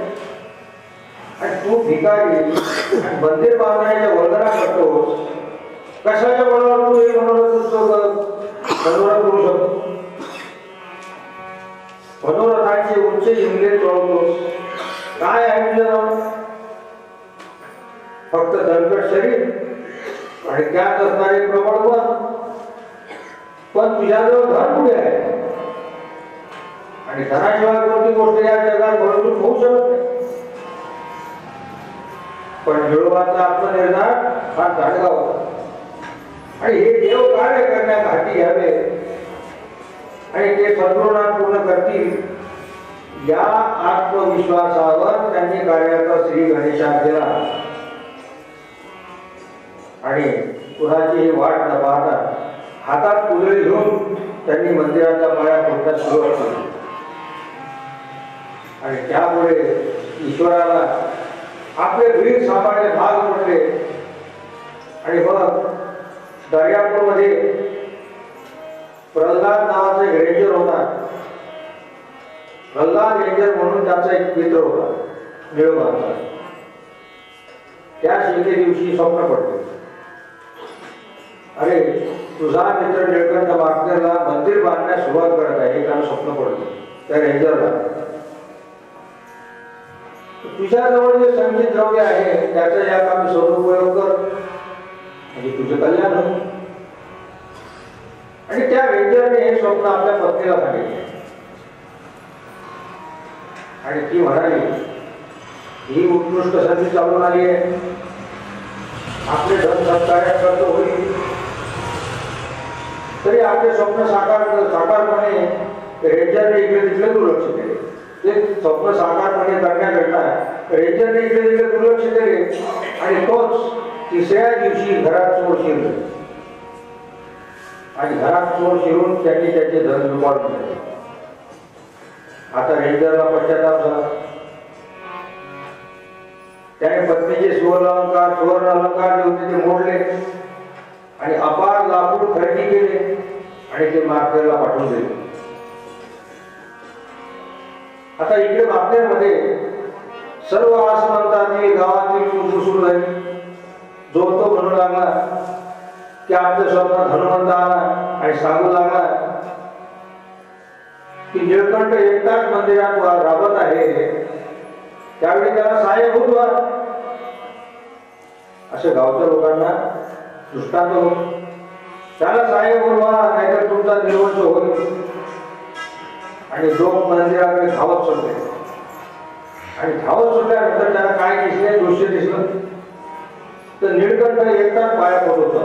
आणि तू भिकारी मंदिर बांधण्याच्या वंदना करतोस, कशाच्या बळावर तू हे मनोरथ करू शकतो? मनोरथांचे उच्च हिमले चढवतोस. काय आहे तुझं नाव? फक्त दणकट शरीर आणि त्यात असणारे प्रबळ मन. पण तुझ्याजवळ धन कुठे आहे? आणि धनाशिवाय कोणती गोष्ट या जगात भरपूर होऊ शकत नाही. पण निळोबाचा आत्मनिर्धार हा दांडगा होता आणि हे देव कार्य करण्यात हाती घ्यावे आणि ते सद्गुरूंना पूर्ण करतील या आत्मविश्वासावर त्यांनी कार्याचा श्री गणेशात केला आणि कुणाची वाट न पाहता हातात कुदळी घेऊन त्यांनी मंदिराच्या पाया फोडण्यास सुरुवात केली आणि त्यामुळे ईश्वराला आपले वीर सांभाळणे भाग पडले आणि मग दर्यापूरमध्ये प्रल्हाद नावाचा एक रेंजर होता. प्रल्हाद रेंजर म्हणून त्याचा एक मित्र होता निळोबाचा. त्या शिंदे दिवशी स्वप्न पडले, अरे तुझा मित्र निळकंठ मागणेला मंदिर बांधण्यास सुरुवात करत आहे हे त्याला स्वप्न पडलं. त्या रेंजरला तुझ्याजवळ जे संगीत द्रव्य आहे त्याचा या कामी सदुपयोग कर म्हणजे तुझे कल्याण हो. आणि त्या रेंजरने हे स्वप्न आपल्या पत्नीला सांगितले आणि ती म्हणाली, ही उत्कृष्ट संधी चालून आली आहे, आपले धन सत्कार्यात होईल तरी आपले स्वप्न साकारपणे रेंजरने इकडे तिकडे दुर्लक्ष केले. ते स्वप्न साकारपणे करण्याकरता रेंजरने इकडे तिकडे दुर्लक्ष केले आणि तोच तिसऱ्या दिवशी घरात चोर शिरले आणि घरात चोर शिरून त्यांनी त्याचे धन लुबाडून घेतले. आता रेंजरला पश्चाताप झाला. त्याने पत्नीचे सुवर्ण अलंकार जे होते ते मोडले आणि अपार लाकूड खरेदी केले आणि ते मार्केटला पाठवून दिले. आता इकडे मार्केटमध्ये सर्व आसमंतातील गावातील कुटुंब सुरू झाली. जो तो म्हणू लागला की आमचं स्वप्न धनुवंत आला आणि सांगू लागला की निळकंठ एकटाच मंदिरात राबत आहे, त्यावेळी त्याला सहाय्यभूत व्हा. असे गावच्या लोकांना दृष्टांत हो, त्याला सहाय्यभूत व्हा नाहीतर तुमचा निर्वंश होईल. आणि लोक मंदिराकडे धावत सुटले आणि धावत सुटल्यानंतर त्याला काय दिसले, दृश्य दिसलं तर निळकंठ एकटाच पाया पडत होता.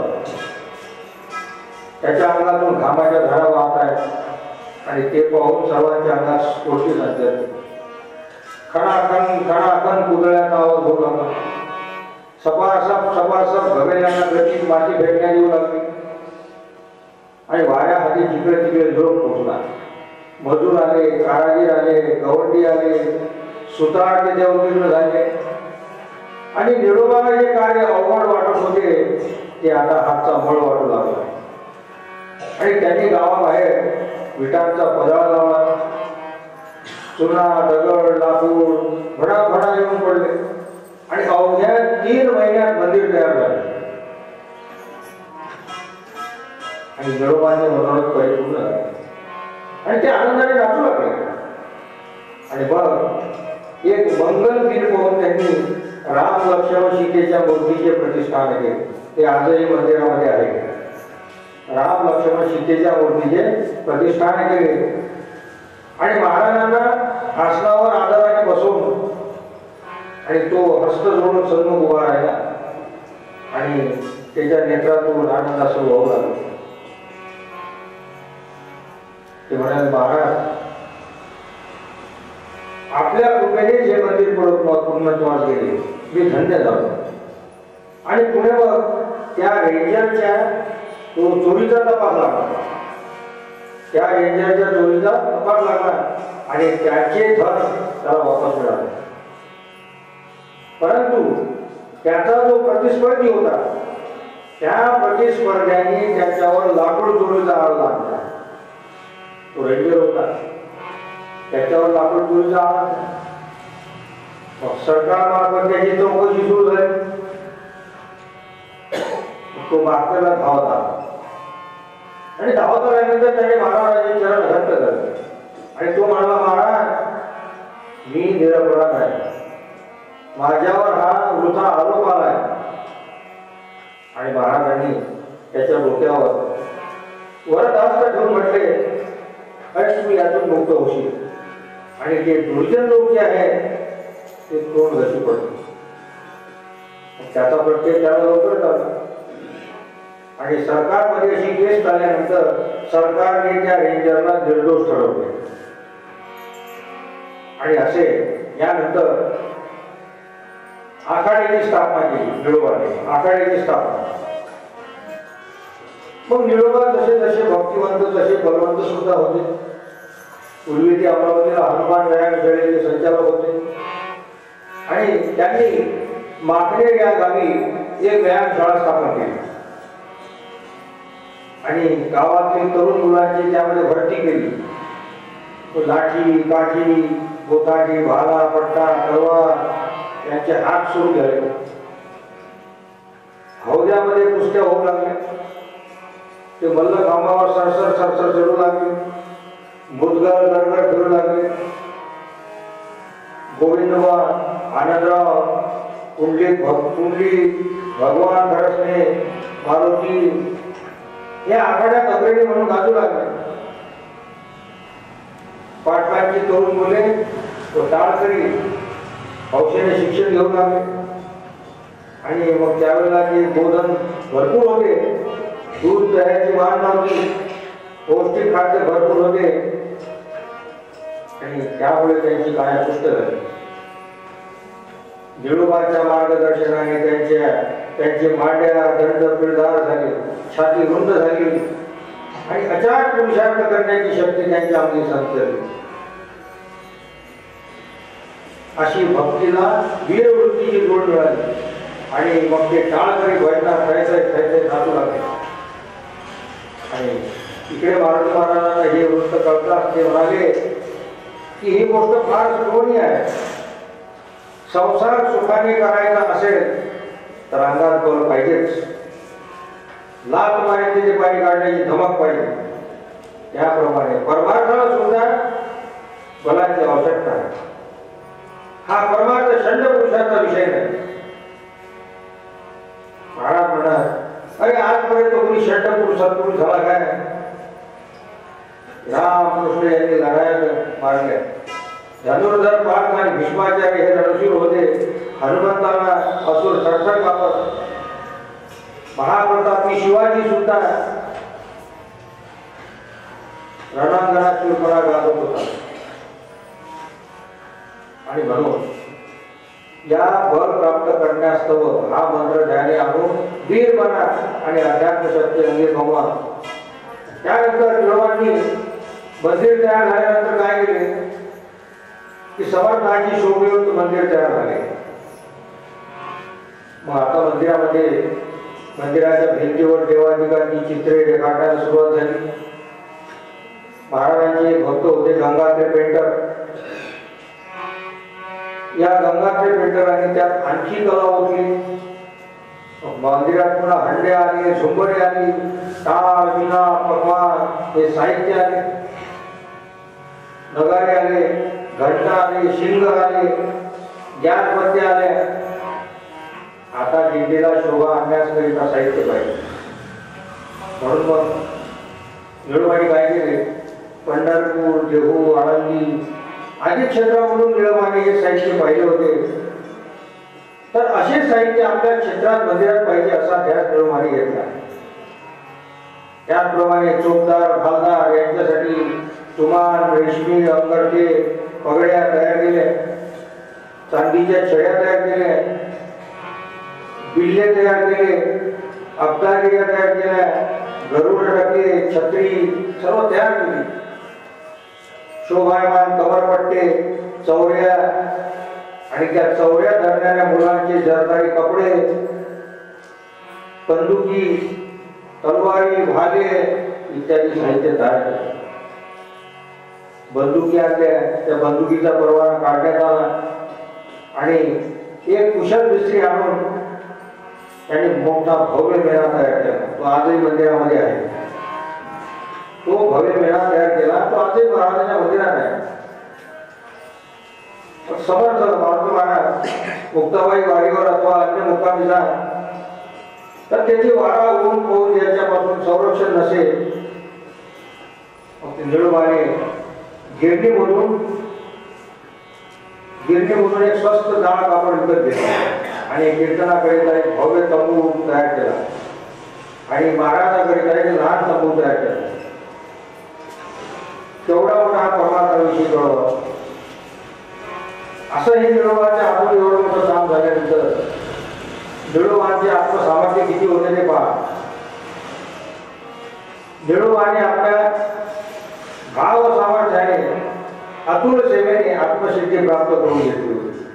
त्याच्या अंगातून घामाच्या धारा वाहत आहेत आणि ते पाहून सर्वांच्या अंगात स्फोटी झाले. खणाखण कुदळ्याचा आवाज होऊ लागला. सपासप घमेल्यांना गती माती फेकण्यात येऊ लागली आणि वाऱ्या हाती जिकडे तिकडे झोप पोहोचला. मजूर आले, कारागीर आले, गवंडी आले, सुतार ते देवतीर्ण झाले आणि निळोबाला जे कार्य अवघड वाटत होते ते आता हातचा मळ वाटू लागला आणि त्यांनी गावाबाहेर विटांचा पदाळ लावला. चुना, दगड, लाकूड भडा येऊन पडले आणि अवघ्या 3 महिन्यात मंदिर तयार झाले आणि निळोबाचे मनोरथ परिपूर्ण झाले आणि ते आनंदाने नाचू लागले. आणि मग एक मंगल दिन पाहून त्यांनी राम लक्ष्मण सीतेच्या मूर्तीचे प्रतिष्ठान केले. ते आजही मंदिरामध्ये आहे. राम लक्ष्मण सीतेच्या मूर्तीचे प्रतिष्ठान केले आणि महाराजांना आसनावर आदराने बसवून आणि तो हस्त जोडून सन्मुख उभा राहिला आणि त्याच्या नेत्रातून आनंदासह वाहू लागला. ते म्हणाले, महाराज आपल्या कृपेने जे मंदिर पूर्णत्वास गेले मी धन्य झालो. आणि पुढे मग त्या रेंजरच्या तो चोरीचा तपास लागला. त्या रेंजरच्या चोरीचा तपास लागला आणि त्याचे धन त्याला वापस मिळाले. परंतु त्याचा जो प्रतिस्पर्धी होता त्या प्रतिस्पर्ध्याने त्याच्यावर लाकूड चोरीचा आळ लागला. तो रेंजर होता, त्याच्यावर लाकूड चोरीचा आळ. सरकार मार्फत त्याची चौकशी सुरू झाली. तो मागच्याला धावत आला आणि धावत आल्यानंतर त्याने महाराजांचे चरण घट्ट धरले आणि तो म्हणाला, महाराज मी निरपराध आहे, माझ्यावर हा वृथा आरोप आलाय. आणि महाराजांनी त्याच्या डोक्यावर वरदहस्त ठेवून म्हटले, अरे तुम्ही यातून मुक्त होशील. आणि ते दुर्जन लोक जे आहे ते तोंड घशी पडले. त्याचा प्रत्येक त्याला लवकर झाला आणि सरकारमध्ये अशी केस झाल्यानंतर सरकारने त्या रेंजरला निर्दोष ठरवले आणि असे यानंतर आखाड्याची स्थापना केली. निळोबाने आखाड्याची स्थापना. मग निळोबा जसे जसे भक्तिवंत तसे बलवंत सुद्धा होते. पूर्वी ते अमरावतीला हनुमान व्यायामशाळेचे संचालक होते आणि त्यांनी माकणे या गावी एक व्यायामशाळा स्थापन केली आणि गावातील तरुण मुलांची त्यामध्ये भरती केली. लाठी काठी गोताठी भाला पट्टा तलवार यांचे हात सुरू झाले. हौद्यामध्ये कुस्त्या होऊ लागल्या. ते मल्ल खांबावर सरसर सरसर चढू लागले. मुदगल गडगड फिरू लागले. गोविंदबा आनंदराव पुंडलिक भगवान खरसने मारुती या आखाड्यात अग्रणी म्हणून गाजू लागले. पाटलांची तरुण मुले व टाळकरी हौशेने शिक्षण घेऊ लागले आणि मग त्यावेळेला ते गोधन भरपूर होते. दूध दह्याची मान नव्हती. पौष्टिक खाद्य भरपूर होते आणि त्यामुळे त्यांची काया पुष्ट झाली. निळोबाच्या मार्गदर्शनाने त्यांचे मांड्या दंड पिळदार झाले. छाती रुंद झाली आणि अचाट पुरुषार्थ करण्याची शक्ती त्यांच्या अंगी संतरली. अशी भक्तीला वीरवृत्तीची जोड मिळाली आणि मग ते टाळकरी भयना खेळते नाचू लागले. आणि इकडे मारुती महाराजांना हे वृत्त कळताच ते म्हणाले की ही गोष्ट फार सुखवणी आहे. संसार सुखाने करायचा असेल तर अंगात बल पाहिजेच. लात मारायचे ते पाणी काढण्याची धमक पाहिजे. त्याप्रमाणे परमार्थाला सुद्धा बलाची आवश्यकता आहे. हा परमार्थ षंड पुरुषाचा विषय नाही. महाराज म्हणतात अरे आजपर्यंत कोणी षंड पुरुष सत्पुरुष झाला काय? रामकृष्ण यांनी लढाया मारल्या. धनुर्धर पार्थ आणि भीष्माचार्य हे रणशूर होते. हनुमंतांना असुर सडसड कापत. महाप्रतापी शिवाजी सुद्धा रणांगणात शूरपणा गाजवत होता. आणि म्हणून या बळ प्राप्त करण्यास्तव हा मंत्र ध्याने आणून वीर बना आणि अध्यात्म शक्ती अंगी कमवा. त्यानंतर निळोबांनी मंदिर तयार झाल्यानंतर काय केले की समर्थाची शोभेवंत मंदिर तयार झाले. मग आता मंदिराच्या भिंतीवर देवादिकांची चित्रे रेखाटायला सुरुवात झाली. महाराजांचे एक भक्त होते गंगाधर पेंटर. या गंगाधर पेंटरांनी त्यात आणखी कला ओतली. मंदिरात पुन्हा हंडे आले, झुंबडे आली, टाळ विना पकवान हे साहित्य आले. नगारे आले, घंटा आले, शिंग आले, गॅसबत्ती आले. आता दिंडीला शोभा आणण्याकरिता साहित्य पाहिजे. म्हणून मग निळोबाने काय केले? पंढरपूर, देहू, आळंदी आदी क्षेत्रामधून निळोबाने हे साहित्य पाहिले होते. तर असे साहित्य आपल्या क्षेत्रात मंदिरात पाहिजे असा ध्यास निळोबाने घेतला. त्याचप्रमाणे चोपदार, भालदार यांच्यासाठी तुमान, रेशमी, अंगरखे, पगड्या तयार केल्या. चांदीच्या छड्या तयार केल्या. बिल्ले तयार केले. अब्दागिऱ्या तयार केल्या. गरुड टके, छत्री सर्व तयार केली. शोभायमान कमरपट्टे, चौऱ्या आणि त्या चौऱ्या धरणाऱ्या मुलांचे जरदारी कपडे, बंदुकी, तलवारी, भाले इत्यादी साहित्य तयार केले. बंदुकी आणल्या. त्या बंदुकीचा परवाना काढण्यात आला आणि एक कुशल मिस्त्री आणून त्यांनी मोठा भव्य मेळा तयार केला. तो आजही मंदिरामध्ये आहे. तो भव्य मेळा तयार केला. तो आजही महाराजांच्या मंदिरात आहे. समर्थ मारुती महाराज मुक्ताबाई वाडीवर अथवा अन्य मुक्कामी जा तर त्याची वारा ऊन पाऊस याच्यापासून संरक्षण नसेल. निळोबाने गिरणीमधून एक स्वस्त जाळ कापड विकत घेतला आणि कीर्तनाकरिता एक भव्य तंबू तयार केला आणि महाराजाकरिता एक लहान तंबू तयार केला. केवढा मोठा हा परमार्थाविषयी कळवा. असं हे निळोबाच्या हातून एवढं मोठं काम झाल्यानंतर निळोबांचे आत्मसामर्थ्य किती होते ते पहा. निळोबाने आपल्या भाव सामर्थ्याने अतुल सेवेने आत्मसिद्धी प्राप्त करून घेतली होती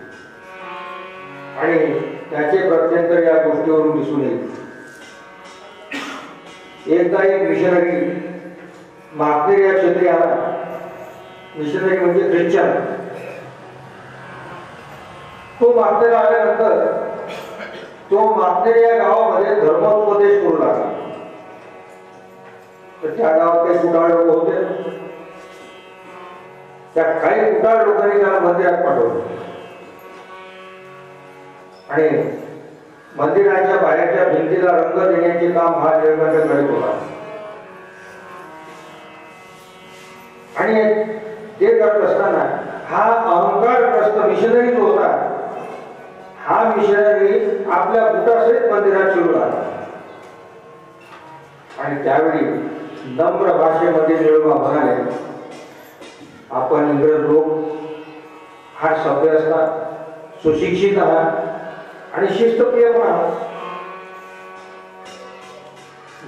आणि त्याचे प्रत्यंतर या गोष्टीवरून दिसून येईल. एकदा एक मिशनरी मागनेर या क्षेत्री आला. मिशनरी म्हणजे ख्रिश्चन. तो मागनेर आल्यानंतर तो मागनेर या गावामध्ये धर्मोपदेश करू लागला. तर त्या गावात काही कुटाळ लोक होते. त्या काही कुटाळ लोकांनी त्याला मंदिरात पाठवलं आणि मंदिराच्या बाहेरच्या भिंतीला रंग देण्याचे काम हा निळकंठ करीत होता. आणि ते करत असताना हा अहंकारग्रस्त मिशनरी जो होता, हा मिशनरी आपल्या बुटासहित मंदिरात शिरू लागला. आणि त्यावेळी नम्र भाषेमध्ये निळोबा म्हणाले, आपण इंग्रज लोक हा सभ्य असतात, सुशिक्षित आहात आणि शिस्तप्रिय पण आहात.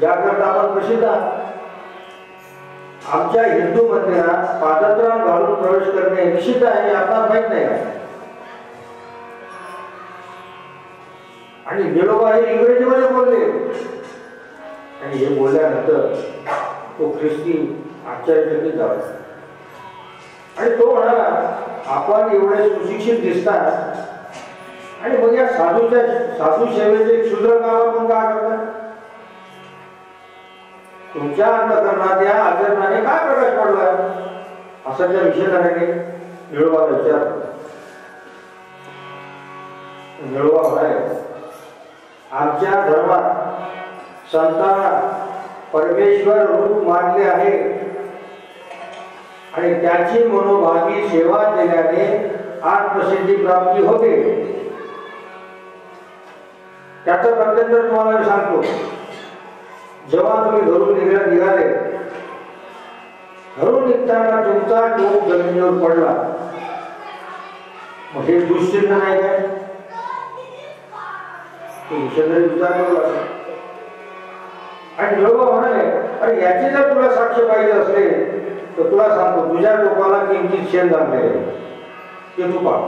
याकरता आपण प्रसिद्ध आहात. आमच्या हिंदू मंदिरात पादत्राण घालून प्रवेश करणे निषिद्ध आहे, आपल्याला माहित नाही का? आणि निळोबा हे इंग्रजीमध्ये बोलले. आणि हे बोलल्यानंतर तो ख्रिस्ती आश्चर्यचकित झाला आणि तो म्हणाला, आपण एवढे सुशिक्षित दिसतात आणि मग या साधू सेवेचे क्षुद्र काम आपण का करता? तुमच्या अंतःकरणात या आचरणाने काय प्रकाश पडला? असं त्या मिशनरीने निळोबाला विचारलं. निळोबा म्हणाले, आमच्या धर्मात संतांना परमेश्वर रूप मानले आहे आणि त्याची मनोभावी सेवा केल्याने आत्मसिद्धी प्राप्ती होते. त्याचं प्रत्यंतर तुम्हाला मी सांगतो. जेव्हा तुम्ही घरून निघाले, घरून निघताना तुमचा डोक जमिनीवर पडला, मग हे दुश्चिन्ह नाही काय? विचार करू लागला. आणि निळोबा म्हणाले, अरे याची जर तुला साक्ष पाहिजे असले तर तुला सांगतो, तुझ्या डोकाला किंचित शेण जमले ते तू पाह.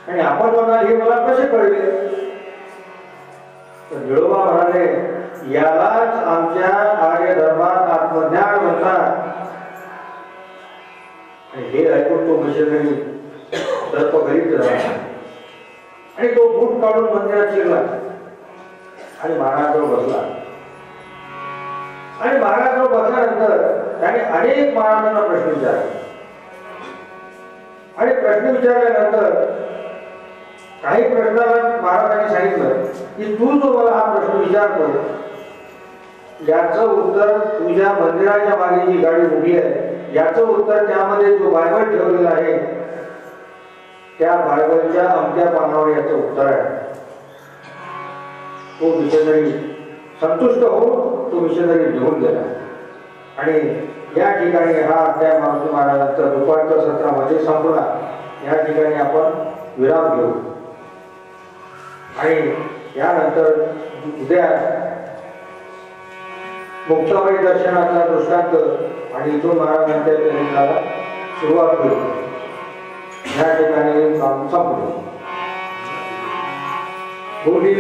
आणि आपण म्हणाल, हे मला कसे कळले? तर निळोबा म्हणाले, यालाच आमच्या आर्य धर्मात आत्मज्ञान म्हणतात. आणि हे ऐकून तो मिशनरी दर्प करीत राहिला आणि तो बूट काढून मंदिरात शिरला आणि महाराजांवर बसला. आणि महाराजांवर बसल्यानंतर त्याने अनेक महाराजांना प्रश्न विचारले. आणि प्रश्न विचारल्यानंतर काही प्रश्नाला महाराजांनी सांगितलं की तू जो मला हा प्रश्न विचारतो, याचं उत्तर तुझ्या मंदिराच्या मागे जी गाडी उभी आहे, याचं उत्तर त्यामध्ये जो बायबल ठेवलेला आहे, त्या बायबलच्या अमक्या पानावर याचं उत्तर आहे. तो मिशनरी संतुष्ट होऊन तो मिशनरी घेऊन गेला. आणि या ठिकाणी हा अध्याय मारुती महाराजांचा दुपारच्या सत्रामध्ये संपला. या ठिकाणी आपण विराम घेऊ आणि यानंतर उद्या मुक्ताबाई दर्शनाचा दृष्टांत आणि इथून महाराजांच्या चरित्राला सुरुवात होईल. या ठिकाणी काम संपलं. बोले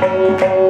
Thank you.